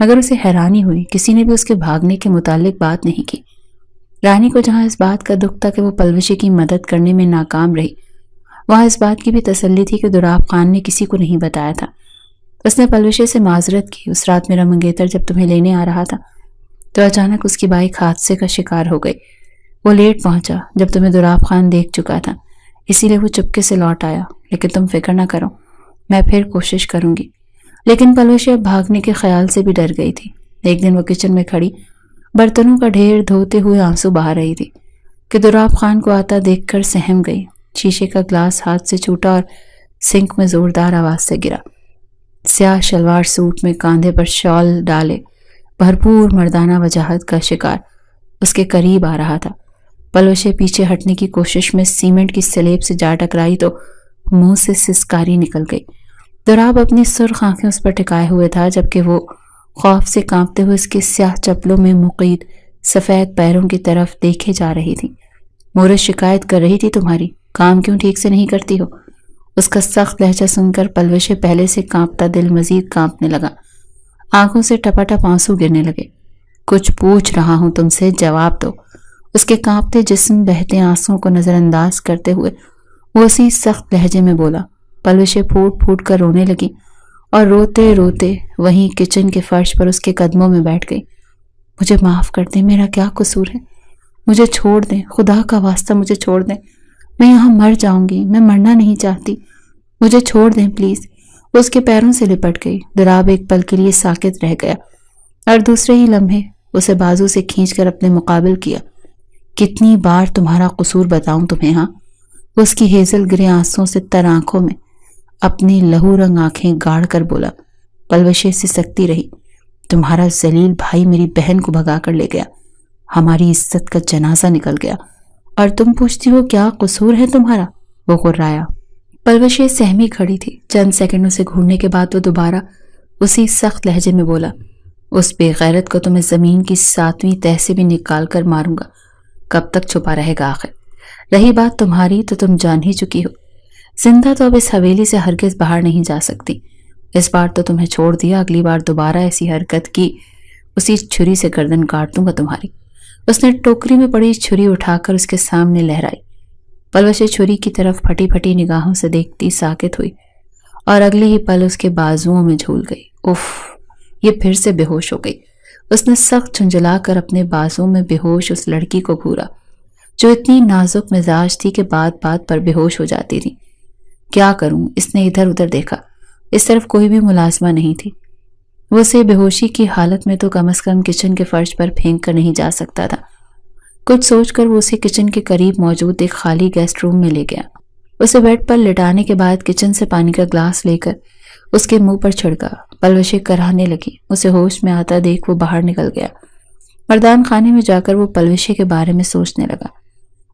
مگر اسے حیرانی ہوئی کسی نے بھی اس کے بھاگنے کے متعلق بات نہیں کی۔ رانی کو جہاں اس بات کا دکھ تھا کہ وہ پلوشے کی مدد کرنے میں ناکام رہی، وہاں اس بات کی بھی تسلی تھی کہ دراب خان نے کسی کو نہیں بتایا تھا۔ اس نے پلوشے سے معذرت کی۔ اس رات میرا منگیتر جب تمہیں لینے آ رہا تھا تو اچانک اس کی بائک حادثے کا شکار ہو گئی۔ وہ لیٹ پہنچا جب تمہیں دراب خان دیکھ چکا تھا، اسی لیے وہ چپکے سے لوٹ آیا، لیکن تم فکر نہ کرو، میں پھر کوشش کروں گی۔ لیکن پلوشے اب بھاگنے کے خیال سے بھی ڈر گئی تھی۔ ایک دن وہ کچن میں کھڑی برتنوں کا ڈھیر دھوتے ہوئے آنسو بہا رہی تھی کہ دراب خان کو آتا دیکھ کر سہم گئی۔ شیشے کا گلاس ہاتھ سے چھوٹا اور سنک میں زوردار آواز سے گرا۔ سیاہ شلوار سوٹ میں کاندھے پر شال ڈالے بھرپور مردانہ وجاہت کا شکار اس کے قریب آ رہا تھا۔ پلوشے پیچھے ہٹنے کی کوشش میں سیمنٹ کی سلیب سے جا ٹکرائی تو منہ سے سسکاری نکل گئی۔ دراب اپنی سرخ آنکھیں اس پر ٹکائے ہوئے تھا جبکہ وہ خوف سے کانپتے ہوئے اس کے سیاہ چپلوں میں مقید سفید پیروں کی طرف دیکھے جا رہی تھی۔ مورس شکایت کر رہی تھی تمہاری، کام کیوں ٹھیک سے نہیں کرتی ہو؟ اس کا سخت لہجہ سن کر پلوشے پہلے سے کانپتا دل مزید کانپنے لگا، آنکھوں سے ٹپاٹپ آنسو گرنے لگے۔ کچھ پوچھ رہا ہوں تم سے، جواب دو۔ اس کے کانپتے جسم بہتے آنسوؤں کو نظر انداز کرتے ہوئے وہ اسی سخت لہجے میں بولا۔ پلوشے پھوٹ پھوٹ کر رونے لگی اور روتے روتے وہیں کچن کے فرش پر اس کے قدموں میں بیٹھ گئی۔ مجھے معاف کر دیں، میرا کیا قصور ہے؟ مجھے چھوڑ دیں، خدا کا واسطہ مجھے چھوڑ دیں، میں یہاں مر جاؤں گی، میں مرنا نہیں چاہتی، مجھے چھوڑ دیں پلیز۔ وہ اس کے پیروں سے لپٹ گئی۔ دراب ایک پل کے لیے ساکت رہ گیا اور دوسرے ہی لمحے اسے بازو سے کھینچ کر اپنے مقابل کیا۔ کتنی بار تمہارا قصور بتاؤں تمہیں؟ ہاں؟ وہ اس کی ہیزل گرے آنسوں سے تر آنکھوں میں اپنی لہو رنگ آنکھیں گاڑ کر بولا۔ پلوشے سے سکتی رہی۔ تمہارا ذلیل بھائی میری بہن کو بھگا کر لے گیا، ہماری عزت کا جنازہ نکل گیا، اور تم پوچھتی ہو کیا قصور ہے تمہارا؟ وہ غرایا۔ پلوشے سہمی کھڑی تھی۔ چند سیکنڈوں سے گھورنے کے بعد وہ دوبارہ اسی سخت لہجے میں بولا، اس بے غیرت کو تمہیں زمین کی 7ویں تہ سے بھی نکال کر ماروں گا۔ کب تک چھپا رہے گا آخر؟ رہی بات تمہاری تو تم جان ہی چکی ہو، زندہ تو اب اس حویلی سے ہرگز باہر نہیں جا سکتی۔ اس بار تو تمہیں چھوڑ دیا، اگلی بار دوبارہ ایسی حرکت کی اسی چھری سے گردن کاٹ دوں گا تمہاری۔ اس نے ٹوکری میں پڑی چھری اٹھا کر اس کے سامنے لہرائی۔ پلوشے چھری کی طرف پھٹی پھٹی نگاہوں سے دیکھتی ساکت ہوئی اور اگلے ہی پل اس کے بازوؤں میں جھول گئی۔ اف! یہ پھر سے بے ہوش ہو گئی۔ اس نے سخت جھنجھلا کر اپنے بازوؤں میں بے ہوش اس لڑکی کو گھورا جو اتنی نازک مزاج تھی کہ بات بات پر بے ہوش ہو جاتی تھی۔ کیا کروں؟ اس نے ادھر ادھر دیکھا، اس طرف کوئی بھی ملازمہ نہیں تھی۔ وہ اسے بے ہوشی کی حالت میں تو کم از کم کچن کے فرش پر پھینک کر نہیں جا سکتا تھا۔ کچھ سوچ کر وہ اسے کچن کے قریب موجود ایک خالی گیسٹ روم میں لے گیا۔ اسے بیڈ پر لٹانے کے بعد کچن سے پانی کا گلاس لے کر اس کے منہ پر چھڑکا۔ پلوشے کراہنے لگی۔ اسے ہوش میں آتا دیکھ وہ باہر نکل گیا۔ مردان خانے میں جا کر وہ پلوشے کے بارے میں سوچنے لگا۔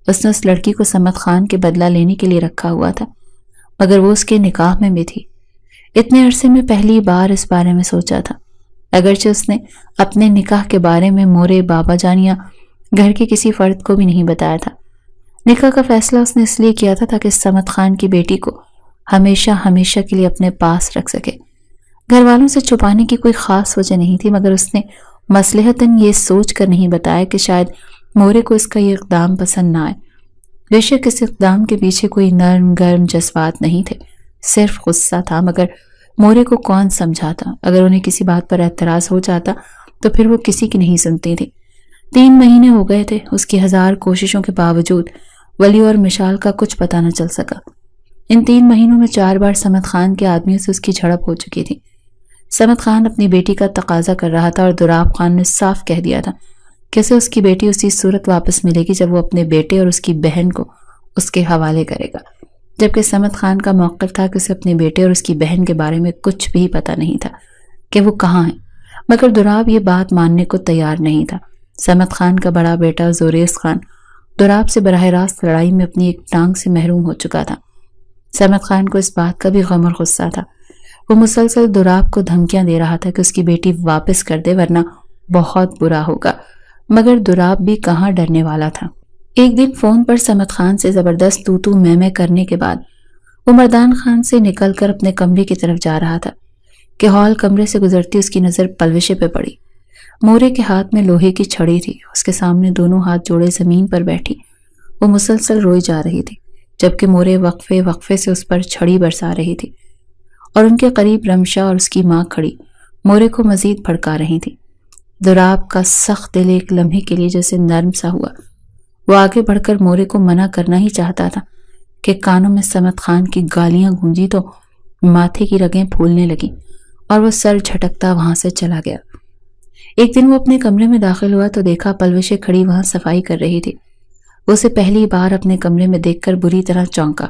اس نے اس لڑکی کو سمت خان کے بدلہ لینے کے لیے رکھا ہوا تھا، مگر وہ اس کے نکاح میں بھی تھی۔ اتنے عرصے میں پہلی بار اس بارے میں سوچا تھا، اگرچہ اس نے اپنے نکاح کے بارے میں مورے بابا جان یا گھر کے کسی فرد کو بھی نہیں بتایا تھا۔ نکاح کا فیصلہ اس نے اس لیے کیا تھا تاکہ سمت خان کی بیٹی کو ہمیشہ ہمیشہ کے لیے اپنے پاس رکھ سکے۔ گھر والوں سے چھپانے کی کوئی خاص وجہ نہیں تھی، مگر اس نے مصلحتاً یہ سوچ کر نہیں بتایا کہ شاید مورے کو اس کا یہ اقدام پسند نہ آئے۔ بے شک اس اقدام کے پیچھے کوئی نرم گرم جذبات نہیں تھے، صرف غصہ تھا، مگر مورے کو کون سمجھاتا؟ اگر انہیں کسی بات پر اعتراض ہو جاتا تو پھر وہ کسی کی نہیں سنتی تھی۔ 3 مہینے ہو گئے تھے، اس کی 1000 کوششوں کے باوجود ولی اور مشال کا کچھ پتہ نہ چل سکا۔ ان 3 مہینوں میں 4 بار سمت خان کے آدمیوں سے اس کی جھڑپ ہو چکی تھی۔ سمت خان اپنی بیٹی کا تقاضا کر رہا تھا اور دراب خان نے صاف کہہ دیا تھا کہ اسے اس کی بیٹی اسی صورت واپس ملے گی جب وہ اپنے بیٹے اور اس کی بہن کو اس کے حوالے کرے گا، جبکہ سمت خان کا موقف تھا کہ اسے اپنے بیٹے اور اس کی بہن کے بارے میں کچھ بھی پتہ نہیں تھا کہ وہ کہاں ہیں، مگر دراب یہ بات ماننے کو تیار نہیں تھا۔ سمت خان کا بڑا بیٹا زوریس خان دراب سے براہ راست لڑائی میں اپنی ایک ٹانگ سے محروم ہو چکا تھا۔ سمت خان کو اس بات کا بھی غم اور غصہ تھا۔ وہ مسلسل دراب کو دھمکیاں دے رہا تھا کہ اس کی بیٹی واپس کر دے ورنہ بہت برا ہوگا، مگر دراب بھی کہاں ڈرنے والا تھا۔ ایک دن فون پر سمت خان سے زبردست تو میں کرنے کے بعد وہ مردان خان سے نکل کر اپنے کمرے کی طرف جا رہا تھا کہ ہال کمرے سے گزرتی اس کی نظر پلوشے پہ پڑی۔ مورے کے ہاتھ میں لوہے کی چھڑی تھی، اس کے سامنے دونوں ہاتھ جوڑے زمین پر بیٹھی وہ مسلسل روئی جا رہی تھی، جبکہ مورے وقفے وقفے سے اس پر چھڑی برسا رہی تھی اور ان کے قریب رمشا اور اس کی ماں کھڑی مورے کو مزید بھڑکا رہی تھی۔ دراب کا سخت دل ایک لمحے کے لیے جیسے نرم سا ہوا۔ وہ آگے بڑھ کر مورے کو منع کرنا ہی چاہتا تھا کہ کانوں میں سمت خان کی گالیاں گونجی تو ماتھے کی رگیں پھولنے لگی اور وہ سر جھٹکتا وہاں سے چلا گیا۔ ایک دن وہ اپنے کمرے میں داخل ہوا تو دیکھا پلوشے کھڑی وہاں صفائی کر رہی تھی۔ وہ اسے پہلی بار اپنے کمرے میں دیکھ کر بری طرح چونکا۔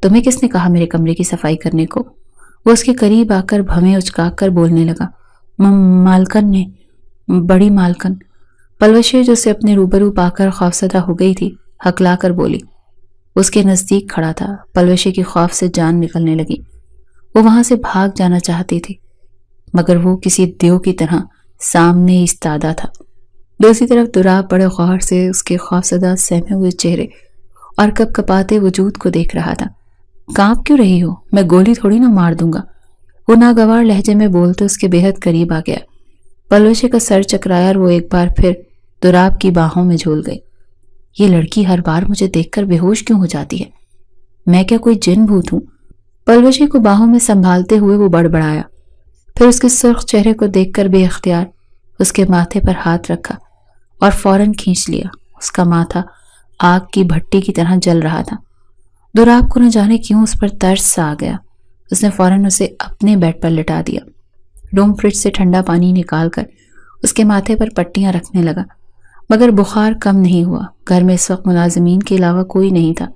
تمہیں کس نے کہا میرے کمرے کی صفائی کرنے کو؟ وہ اس کے قریب آ کر بھویں اچکا کر بولنے لگا۔ مالکن نے، بڑی مالکن۔ پلوشے جو اسے اپنے روبرو پا کر خوفزدہ ہو گئی تھی ہکلا کر بولی۔ اس کے نزدیک کھڑا تھا۔ پلوشے کی خوف سے جان نکلنے لگی۔ وہ وہاں سے بھاگ جانا چاہتی تھی، مگر وہ کسی دیو کی طرح سامنے ایستادہ تھا۔ دوسری طرف دراب بڑے غور سے اس کے خوفزدہ سہمے ہوئے چہرے اور کپ کپاتے وجود کو دیکھ رہا تھا۔ کانپ کیوں رہی ہو؟ میں گولی تھوڑی نہ مار دوں گا، وہ ناگوار لہجے میں بولتے اس کے بےحد قریب آ گیا۔ پلوشے کا سر چکرایا اور وہ ایک بار پھر دراب کی باہوں میں جھول گئی۔ یہ لڑکی ہر بار مجھے دیکھ کر بے ہوش کیوں ہو جاتی ہے؟ میں کیا کوئی جن بھوت ہوں؟ پلوشے کو باہوں میں سنبھالتے ہوئے وہ بڑبڑایا، پھر اس کے سرخ چہرے کو دیکھ کر بے اختیار اس کے ماتھے پر ہاتھ رکھا اور فوراً کھینچ لیا۔ اس کا ماتھا آگ کی بھٹی کی طرح جل رہا تھا۔ دراب کو نہ جانے کیوں اس پر ترس سا آ گیا۔ اس نے فوراً اسے اپنے بیڈ پر لٹا دیا، روم فریج سے ٹھنڈا پانی نکال کر اس کے ماتھے پر پٹیاں رکھنے لگا، مگر بخار کم نہیں ہوا۔ گھر میں اس وقت ملازمین کے علاوہ کوئی نہیں تھا۔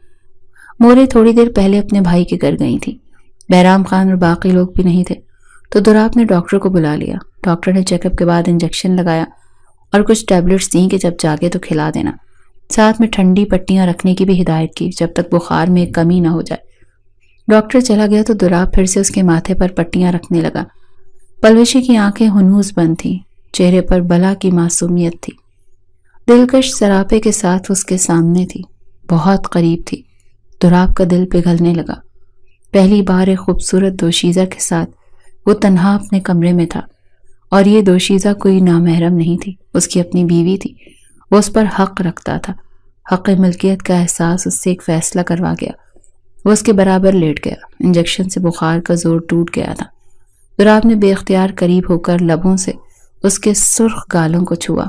مورے تھوڑی دیر پہلے اپنے بھائی کے گھر گئی تھی، بہرام خان اور باقی لوگ بھی نہیں تھے، تو دراب نے ڈاکٹر کو بلا لیا۔ ڈاکٹر نے چیک اپ کے بعد انجیکشن لگایا اور کچھ ٹیبلٹس دیں کہ جب جاگے تو کھلا دینا، ساتھ میں ٹھنڈی پٹیاں رکھنے کی بھی ہدایت کی جب تک بخار میں کمی نہ ہو جائے۔ ڈاکٹر چلا گیا تو دراب پھر سے اس کے ماتھے پر پٹیاں رکھنے لگا۔ پلوشے کی آنکھیں ہنوز بند تھیں، چہرے پر بلا کی معصومیت تھی، دلکش سراپے کے ساتھ اس کے سامنے تھی، بہت قریب تھی۔ دراب کا دل پگھلنے لگا۔ پہلی بار ایک خوبصورت دوشیزہ کے ساتھ وہ تنہا اپنے کمرے میں تھا، اور یہ دوشیزہ کوئی نامحرم نہیں تھی، اس کی اپنی بیوی تھی۔ وہ اس پر حق رکھتا تھا۔ حق ملکیت کا احساس اس سے ایک فیصلہ کروا گیا۔ وہ اس کے برابر لیٹ گیا۔ انجیکشن سے بخار کا زور ٹوٹ گیا تھا۔ دراب نے بے اختیار قریب ہو کر لبوں سے اس کے سرخ گالوں کو چھوا،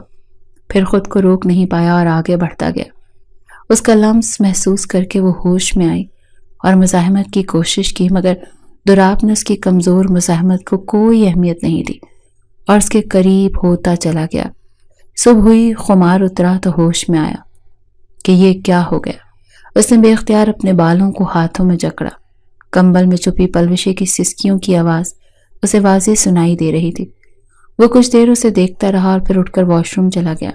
پھر خود کو روک نہیں پایا اور آگے بڑھتا گیا۔ اس کا لمس محسوس کر کے وہ ہوش میں آئی اور مزاحمت کی کوشش کی، مگر دراب نے اس کی کمزور مزاحمت کو کوئی اہمیت نہیں دی اور اس کے قریب ہوتا چلا گیا۔ صبح ہوئی، خمار اترا تو ہوش میں آیا کہ یہ کیا ہو گیا۔ اس نے بے اختیار اپنے بالوں کو ہاتھوں میں جکڑا۔ کمبل میں چھپی پلوشے کی سسکیوں کی آواز اسے واضح سنائی دے رہی تھی۔ وہ کچھ دیر اسے دیکھتا رہا اور پھر اٹھ کر واش روم چلا گیا۔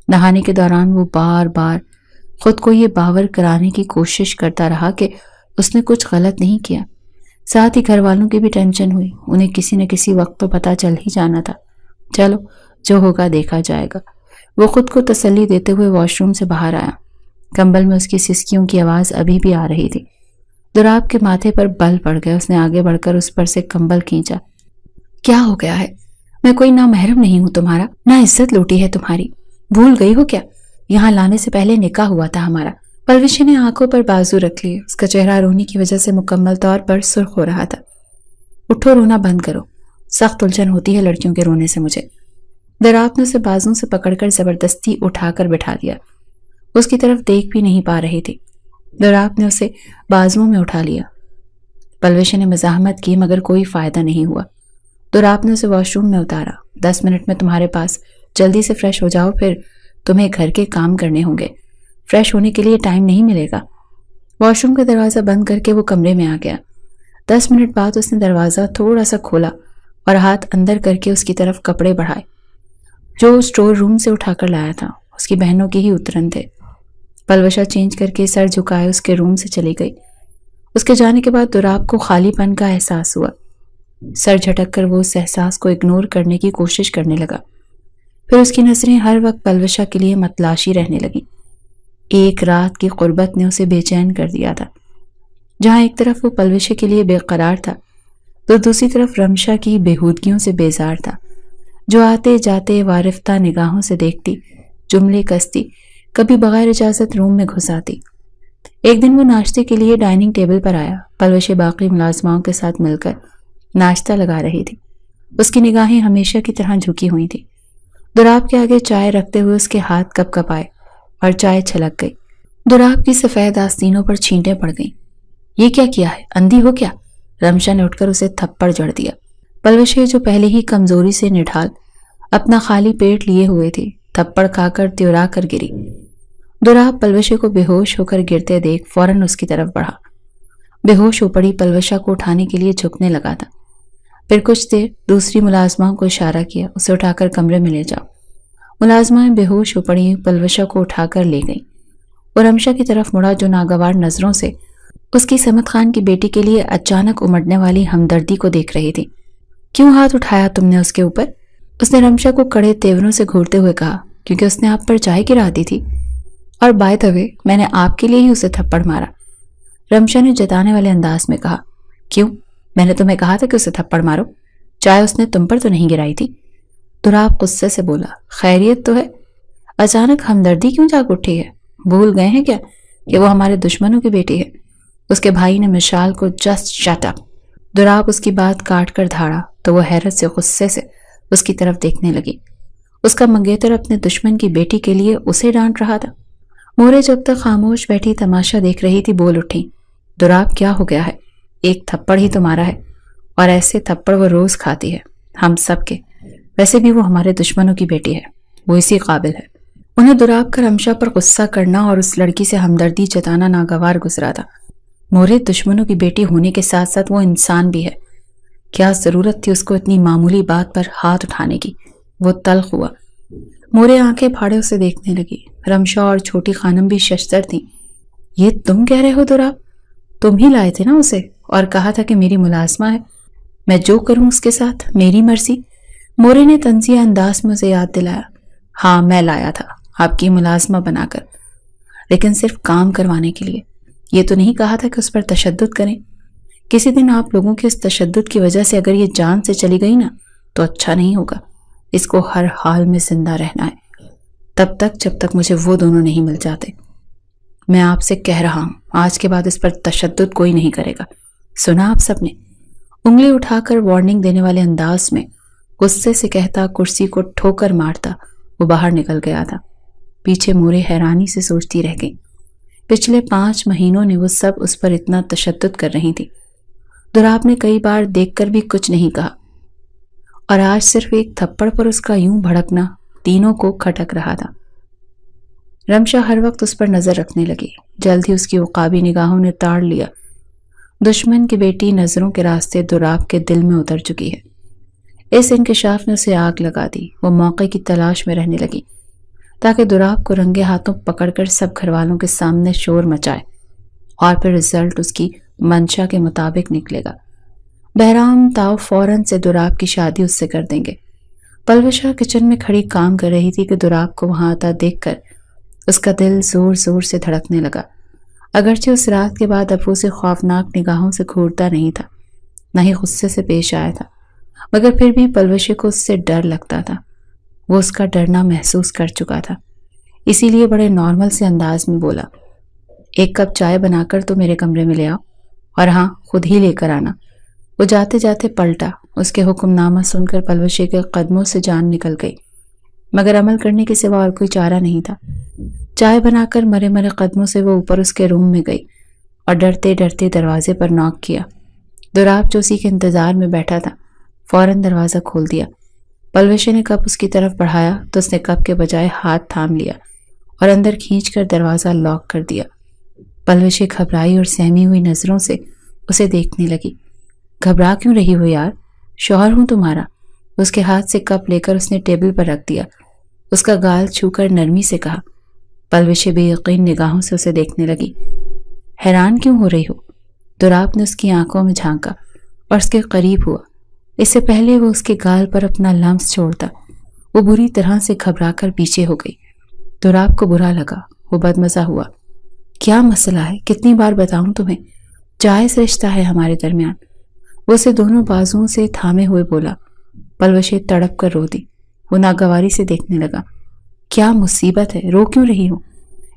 نہانے کے دوران وہ بار بار خود کو یہ باور کرانے کی کوشش کرتا رہا کہ اس نے کچھ غلط نہیں کیا۔ ساتھ ہی گھر والوں کی بھی ٹینشن ہوئی، انہیں کسی نہ کسی وقت تو پتہ چل ہی جانا تھا۔ چلو جو ہوگا دیکھا جائے گا۔ وہ خود کو تسلی دیتے ہوئے واش روم سے باہر آیا۔ کمبل میں اس کی سسکیوں کی آواز ابھی بھی آ رہی تھی۔ دراب کے ماتھے پر بل پڑ گیا۔ اس نے آگے بڑھ کر اس پر سے کمبل کھینچا۔ کیا ہو گیا ہے؟ میں کوئی نامحرم نہیں ہوں تمہارا، نہ عزت لوٹی ہے تمہاری، بھول گئی ہو کیا؟ یہاں لانے سے پہلے نکاح ہوا تھا ہمارا۔ پلوشے نے آنکھوں پر بازو رکھ لیے، اس کا چہرہ رونی کی وجہ سے مکمل طور پر سرخ ہو رہا تھا۔ اٹھو، رونا بند کرو، سخت الجھن ہوتی ہے لڑکیوں کے رونے سے مجھے۔ دراب نے اسے بازوں سے پکڑ کر زبردستی اٹھا کر بٹھا دیا۔ اس کی طرف دیکھ بھی نہیں پا رہی تھی۔ دراب نے اسے بازوؤں میں اٹھا لیا۔ پلوشے نے مزاحمت کی مگر کوئی فائدہ نہیں ہوا۔ دراب نے اسے واش روم میں اتارا۔ 10 منٹ میں تمہارے پاس، جلدی سے فریش ہو جاؤ، پھر تمہیں گھر کے کام کرنے ہوں گے، فریش ہونے کے لیے ٹائم نہیں ملے گا۔ واش روم کا دروازہ بند کر کے وہ کمرے میں آ گیا۔ 10 منٹ بعد اس نے دروازہ تھوڑا سا کھولا اور ہاتھ اندر کر کے اس کی طرف کپڑے بڑھائے جو اسٹور روم سے اٹھا کر لایا تھا۔ اس کی بہنوں کے ہی اترن تھے۔ پلوشا چینج کر کے سر جھکائے اس کے روم سے چلی گئی۔ اس کے جانے کے بعد دراب کو خالی پن کا احساس ہوا۔ سر جھٹک کر وہ اس احساس کو اگنور کرنے کی کوشش کرنے لگا۔ پھر اس کی نظریں ہر وقت پلوشا کے لیے متلاشی رہنے لگیں۔ ایک رات کی قربت نے اسے بے چین کر دیا تھا۔ جہاں ایک طرف وہ پلوشے کے لیے بے قرار تھا تو دوسری طرف رمشا کی بےہودگیوں سے بیزار تھا، جو آتے جاتے وارفتہ نگاہوں سے دیکھتی، جملے کستی، کبھی بغیر اجازت روم میں گھس آتی۔ ایک دن وہ ناشتے کے لیے ڈائننگ ٹیبل پر آیا۔ پلوشے باقی ملازماؤں کے ساتھ مل کر ناشتہ لگا رہی تھی۔ اس کی نگاہیں ہمیشہ کی طرح جھکی ہوئی تھی۔ دراب کے آگے چائے رکھتے ہوئے اس کے ہاتھ کپ کپ آئے اور چائے چھلک گئی۔ دراب کی سفید آستینوں پر چھینٹیں پڑ گئیں۔ یہ کیا کیا ہے؟ اندھی ہو کیا؟ رمشا نے اٹھ کر اسے تھپڑ جڑ دیا۔ پلوشے جو پہلے ہی کمزوری سے نڈھال اپنا خالی پیٹ لیے ہوئے تھی، تھپڑ کھا کر تیورا کر گری۔ دراب پلوشے کو بے ہوش ہو کر گرتے دیکھ فوراً اس کی طرف بڑھا۔ بے ہوش ہو پڑی پلوشا کو اٹھانے کے لیے جھکنے لگا تھا۔ پھر کچھ دیر دوسری ملازمہ کو اشارہ کیا، اسے اٹھا کر کمرے میں لے جاؤ۔ ملازمائیں بے ہوش ہو پڑی پلوشا کو اٹھا کر لے گئیں۔ وہ رمشا کی طرف مڑا جو ناگوار نظروں سے اس کی سمت خان کی بیٹی کے لیے اچانک امڑنے والی ہمدردی کو دیکھ رہی تھی۔ کیوں ہاتھ اٹھایا تم نے اس کے اوپر؟ اس نے رمشا کو کڑے تیوروں سے گھورتے ہوئے کہا۔ کیونکہ اس نے آپ پر چائے گرا دی تھی، اور بائی دا وے میں نے آپ کے لیے ہی اسے تھپڑ مارا۔ رمشا نے جتانے والے انداز میں کہا۔ کیوں؟ میں نے تمہیں کہا تھا کہ اسے تھپڑ مارو، چائے اس نے تم پر تو نہیں گرائی تھی۔ دوراب غصے سے بولا۔ خیریت تو ہے؟ اچانک ہمدردی کیوں جاگ اٹھی ہے؟ بھول گئے ہیں کیا کہ وہ ہمارے دشمنوں کی بیٹی ہے؟ اس کے بھائی نے مشال کو جسٹ شٹ اپ۔ دوراب اس کی بات کاٹ کر دھاڑا تو وہ حیرت سے غصے سے اس کی طرف دیکھنے لگی۔ اس کا منگیتر اپنے دشمن کی بیٹی کے لیے اسے ڈانٹ رہا تھا۔ مورے جب تک خاموش بیٹھی تماشا دیکھ رہی تھی بول اٹھی۔ دوراب کیا ہو گیا ہے؟ ایک تھپڑ ہی تمہارا ہے، اور ایسے تھپڑ وہ روز کھاتی ہے، ہم سب کے۔ ویسے بھی وہ ہمارے دشمنوں کی بیٹی ہے، وہ اسی قابل ہے۔ انہیں دوراب کا رمشا پر غصہ کرنا اور اس لڑکی سے ہمدردی جتانا ناگوار گزرا تھا۔ مورے دشمنوں کی بیٹی ہونے کے ساتھ ساتھ وہ انسان بھی ہے۔ کیا ضرورت تھی اس کو اتنی معمولی بات پر ہاتھ اٹھانے کی؟ وہ تلخ ہوا۔ مورے آنکھیں پھاڑے اسے دیکھنے لگی۔ رمشا اور چھوٹی خانم بھی ششدر تھیں۔ یہ تم کہہ رہے ہو دوراب؟ تم ہی لائے تھے نا اسے اور کہا تھا کہ میری ملازمہ ہے، میں جو کروں اس کے ساتھ میری مرضی۔ مورے نے طنزیہ انداز میں اسے یاد دلایا۔ ہاں میں لایا تھا آپ کی ملازمہ بنا کر، لیکن صرف کام کروانے کے لیے۔ یہ تو نہیں کہا تھا کہ اس پر تشدد کریں۔ کسی دن آپ لوگوں کے اس تشدد کی وجہ سے اگر یہ جان سے چلی گئی نا تو اچھا نہیں ہوگا۔ اس کو ہر حال میں زندہ رہنا ہے، تب تک جب تک مجھے وہ دونوں نہیں مل جاتے۔ میں آپ سے کہہ رہا ہوں آج کے بعد اس پر تشدد کوئی نہیں کرے گا، سنا آپ سب نے؟ انگلی اٹھا کر وارننگ دینے والے انداز میں غصے سے کہتا کرسی کو ٹھوکر مارتا وہ باہر نکل گیا تھا۔ پیچھے مورے حیرانی سے سوچتی رہ گئی۔ پچھلے 5 مہینوں نے وہ سب اس پر اتنا تشدد کر رہی تھی۔ دوراب نے کئی بار دیکھ کر بھی کچھ نہیں کہا، اور آج صرف ایک تھپڑ پر اس کا یوں بھڑکنا تینوں کو کھٹک رہا تھا۔ رمشا ہر وقت اس پر نظر رکھنے لگی۔ جلد ہی اس کی عقابی نگاہوں نے تاڑ لیا۔ دشمن کی بیٹی نظروں کے راستے دوراب کے دل میں اتر چکی ہے۔ اس انکشاف نے اسے آگ لگا دی۔ وہ موقع کی تلاش میں رہنے لگی تاکہ دوراب کو رنگے ہاتھوں پکڑ کر سب گھر والوں کے سامنے شور مچائے، اور پھر رزلٹ اس کی منشا کے مطابق نکلے گا۔ بہرام تاؤ فوراً سے دوراب کی شادی اس سے کر دیں گے۔ پلوشا کچن میں کھڑی کام کر رہی تھی کہ دوراب کو وہاں آتا دیکھ کر اس کا دل زور زور سے دھڑکنے لگا۔ اگرچہ اس رات کے بعد اب اسے خوفناک نگاہوں سے گھورتا نہیں تھا، نہ ہی غصے سے پیش آیا تھا، مگر پھر بھی پلوشے کو اس سے ڈر لگتا تھا۔ وہ اس کا ڈرنا محسوس کر چکا تھا، اسی لیے بڑے نارمل سے انداز میں بولا، ایک کپ چائے بنا کر تو میرے کمرے میں لے آؤ، اور ہاں خود ہی لے کر آنا۔ وہ جاتے جاتے پلٹا۔ اس کے حکم نامہ سن کر پلوشے کے قدموں سے جان نکل گئی، مگر عمل کرنے کے سوا اور کوئی چارہ نہیں تھا۔ چائے بنا کر مرے مرے قدموں سے وہ اوپر اس کے روم میں گئی اور ڈرتے ڈرتے دروازے پر ناک کیا۔ دوراب جو اسی کے انتظار میں بیٹھا تھا فوراً دروازہ کھول دیا۔ پلوشے نے کپ اس کی طرف بڑھایا تو اس نے کپ کے بجائے ہاتھ تھام لیا اور اندر کھینچ کر دروازہ لاک کر دیا۔ پلوشے گھبرائی اور سہمی ہوئی نظروں سے اسے دیکھنے لگی۔ گھبرا کیوں رہی ہو یار؟ شوہر ہوں تمہارا۔ اس کے ہاتھ سے کپ لے کر اس نے ٹیبل پر رکھ دیا۔ اس کا گال چھو کر نرمی سے کہا۔ پلوشے بے یقین نگاہوں سے اسے دیکھنے لگی۔ حیران کیوں ہو رہی ہو؟ دوراب نے اس کی آنکھوں میں جھانکا اور اس کے قریب ہوا۔ اس سے پہلے وہ اس کے گال پر اپنا لمس چھوڑتا وہ بری طرح سے گھبرا کر پیچھے ہو گئی۔ دوراب کو برا لگا، وہ بدمزہ ہوا۔ کیا مسئلہ ہے؟ کتنی بار بتاؤں تمہیں؟ جائز رشتہ ہے ہمارے درمیان۔ وہ اسے دونوں بازوؤں سے تھامے ہوئے بولا۔ پلوشے تڑپ کر رو دی۔ وہ ناگواری سے دیکھنے لگا۔ کیا مصیبت ہے؟ رو کیوں رہی ہوں؟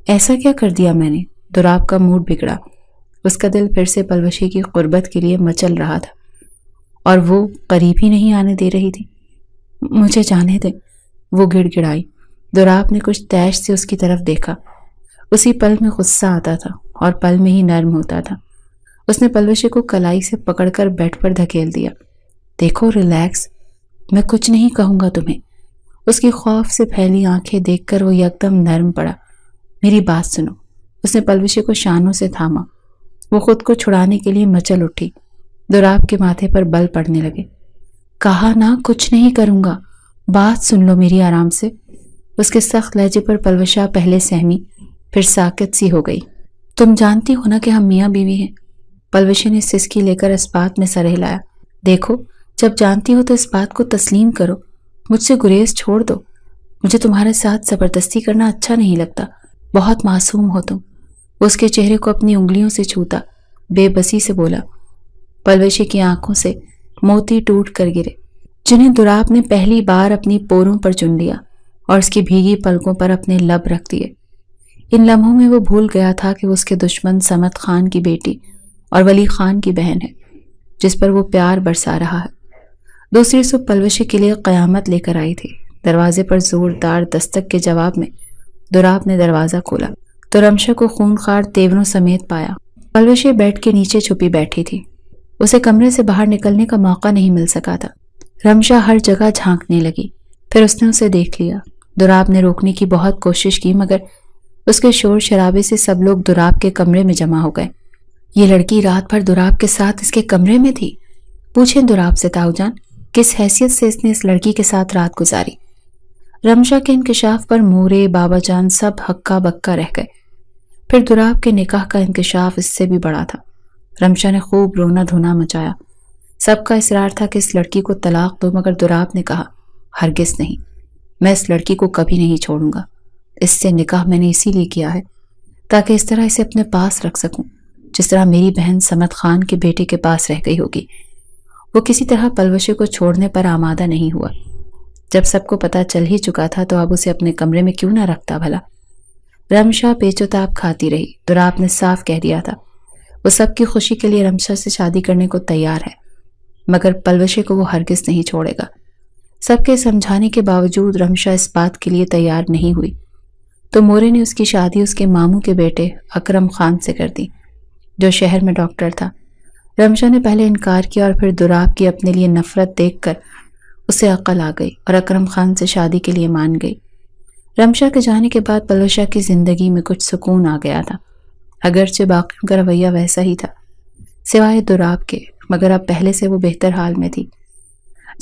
ایسا کیا کر دیا میں نے؟ دوراب کا موڈ بگڑا۔ اس کا دل پھر سے پلوشے کی قربت کے لیے مچل رہا تھا اور وہ قریب ہی نہیں آنے دے رہی تھی۔ مجھے جانے دے، وہ گڑ گڑائی۔ دوراب نے کچھ تیش سے اس کی طرف دیکھا۔ اسی پل میں غصہ آتا تھا اور پل میں ہی نرم ہوتا تھا۔ اس نے پلوشے کو کلائی سے پکڑ کر بیڈ پر دھکیل دیا۔ دیکھو ریلیکس، میں کچھ نہیں کہوں گا تمہیں۔ اس کی خوف سے پھیلی آنکھیں دیکھ کر وہ یکدم نرم پڑا۔ میری بات سنو۔ اس نے پلوشے کو شانوں سے تھاما۔ وہ خود کو چھڑانے کے لیے مچل اٹھی۔ دوراب کے ماتھے پر بل پڑنے لگے۔ کہا نا کچھ نہیں کروں گا، بات سن لو میری آرام سے۔ اس کے سخت لہجے پر پلوشا پہلے سہمی پھر ساکت سی ہو گئی۔ تم جانتی ہو نا کہ ہم میاں بیوی ہیں۔ پلوشے نے سسکی لے کر اس بات میں سر ہلایا۔ دیکھو جب جانتی ہو تو اس بات کو تسلیم کرو، مجھ سے گریز چھوڑ دو۔ مجھے تمہارے ساتھ زبردستی کرنا اچھا نہیں لگتا، بہت معصوم ہو تم۔ وہ اس کے چہرے کو اپنی انگلیوں سے چھوتا بے بسی سے بولا۔ پلوشی کی آنکھوں سے موتی ٹوٹ کر گرے، جنہیں دوراب نے پہلی بار اپنی پوروں پر چن لیا اور اس کی بھیگی پلکوں پر اپنے لب رکھ دیے۔ ان لمحوں میں وہ بھول گیا تھا کہ وہ اس کے دشمن صمد خان کی بیٹی اور ولی خان کی بہن ہے، جس پر وہ پیار برسا رہا ہے۔ دوسری صبح پلوشی کے لیے قیامت لے کر آئی تھی۔ دروازے پر زوردار دستک کے جواب میں دوراب نے دروازہ کھولا تو رمشا کو خونخوار تیوروں سمیت پایا۔ پلوشی بیڈ کے نیچے چھپی بیٹھی تھی، اسے کمرے سے باہر نکلنے کا موقع نہیں مل سکا تھا۔ رمشا ہر جگہ جھانکنے لگی، پھر اس نے اسے دیکھ لیا۔ دوراب نے روکنے کی بہت کوشش کی، مگر اس کے شور شرابے سے سب لوگ دوراب کے کمرے میں جمع ہو گئے۔ یہ لڑکی رات بھر دوراب کے ساتھ اس کے کمرے میں تھی؟ پوچھیں دوراب سے تاؤ جان، کس حیثیت سے اس نے اس لڑکی کے ساتھ رات گزاری؟ رمشا کے انکشاف پر مورے بابا جان سب ہکا بکا رہ گئے۔ پھر دوراب کے نکاح کا انکشاف اس سے بھی بڑا تھا۔ رمشا نے خوب رونا دھونا مچایا۔ سب کا اصرار تھا کہ اس لڑکی کو طلاق دو، مگر دوراب نے کہا، ہرگز نہیں، میں اس لڑکی کو کبھی نہیں چھوڑوں گا۔ اس سے نکاح میں نے اسی لیے کیا ہے تاکہ اس طرح اسے اپنے پاس رکھ سکوں، جس طرح میری بہن صمد خان کے بیٹے کے پاس رہ گئی ہوگی۔ وہ کسی طرح پلوشی کو چھوڑنے پر آمادہ نہیں ہوا۔ جب سب کو پتہ چل ہی چکا تھا تو اب اسے اپنے کمرے میں کیوں نہ رکھتا بھلا؟ رمشا پیچ و تاب کھاتی رہی۔ دوراب نے صاف کہہ دیا تھا وہ سب کی خوشی کے لیے رمشا سے شادی کرنے کو تیار ہے، مگر پلوشی کو وہ ہرگز نہیں چھوڑے گا۔ سب کے سمجھانے کے باوجود رمشا اس بات کے لیے تیار نہیں ہوئی تو مورے نے اس کی شادی اس کے ماموں کے بیٹے اکرم خان سے کر دی، جو شہر میں ڈاکٹر تھا۔ رمشا نے پہلے انکار کیا اور پھر دوراب کی اپنے لیے نفرت دیکھ کر اسے عقل آ گئی اور اکرم خان سے شادی کے لیے مان گئی۔ رمشا کے جانے کے بعد پلوشا کی زندگی میں کچھ سکون آ گیا تھا، اگرچہ باقیوں کا رویہ ویسا ہی تھا سوائے دوراب کے، مگر اب پہلے سے وہ بہتر حال میں تھی۔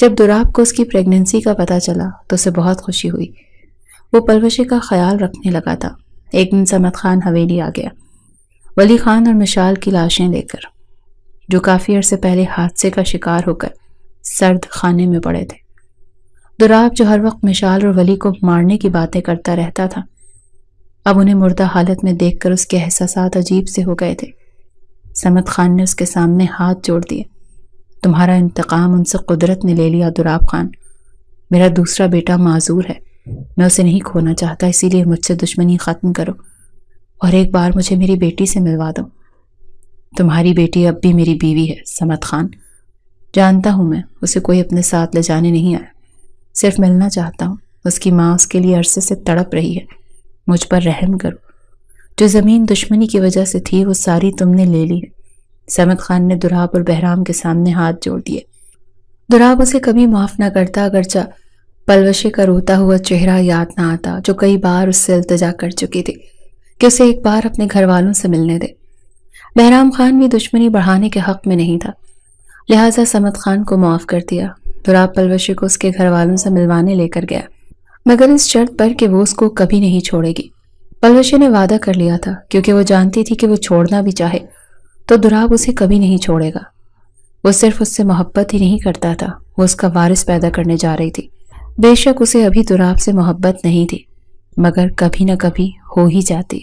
جب دوراب کو اس کی پریگننسی کا پتہ چلا تو اسے بہت خوشی ہوئی۔ وہ پلوشی کا خیال رکھنے لگا تھا۔ ایک دن صمد خان حویلی آ گیا، ولی خان اور مشال کی لاشیں لے کر، جو کافی عرصے پہلے حادثے کا شکار ہو کر سرد خانے میں پڑے تھے۔ دوراب جو ہر وقت مشال اور ولی کو مارنے کی باتیں کرتا رہتا تھا، اب انہیں مردہ حالت میں دیکھ کر اس کے احساسات عجیب سے ہو گئے تھے۔ صمد خان نے اس کے سامنے ہاتھ جوڑ دیے۔ تمہارا انتقام ان سے قدرت نے لے لیا دوراب خان۔ میرا دوسرا بیٹا معذور ہے، میں اسے نہیں کھونا چاہتا، اسی لیے مجھ سے دشمنی ختم کرو اور ایک بار مجھے میری بیٹی سے ملوا دو۔ تمہاری بیٹی اب بھی میری بیوی ہے صمد خان، جانتا ہوں میں، اسے کوئی اپنے ساتھ لے جانے نہیں آیا، صرف ملنا چاہتا ہوں۔ اس کی ماں اس کے لیے عرصے سے تڑپ رہی ہے، مجھ پر رحم کرو۔ جو زمین دشمنی کی وجہ سے تھی وہ ساری تم نے لے لی ہے۔ صمد خان نے دوراب اور بہرام کے سامنے ہاتھ جوڑ دیے۔ دوراب اسے کبھی معاف نہ کرتا، اگرچہ پلوشی کا روتا ہوا چہرہ یاد نہ آتا، جو کئی بار اس سے التجا کر چکی تھی کہ اسے ایک بار اپنے گھر والوں سے ملنے دے۔ بہرام خان بھی دشمنی بڑھانے کے حق میں نہیں تھا، لہٰذا صمد خان کو معاف کر دیا۔ دوراب پلوشی کو اس کے گھر والوں سے ملوانے لے کر گیا، مگر اس شرط پر کہ وہ اس کو کبھی نہیں چھوڑے گی۔ پلوشی نے وعدہ کر لیا تھا، کیونکہ وہ جانتی تھی کہ وہ چھوڑنا بھی چاہے تو دوراب اسے کبھی نہیں چھوڑے گا۔ وہ صرف اس سے محبت ہی نہیں کرتا تھا، وہ اس کا وارث پیدا کرنے جا رہی تھی۔ بے شک اسے ابھی دوراب سے محبت نہیں تھی، مگر کبھی نہ کبھی ہو ہی جاتی۔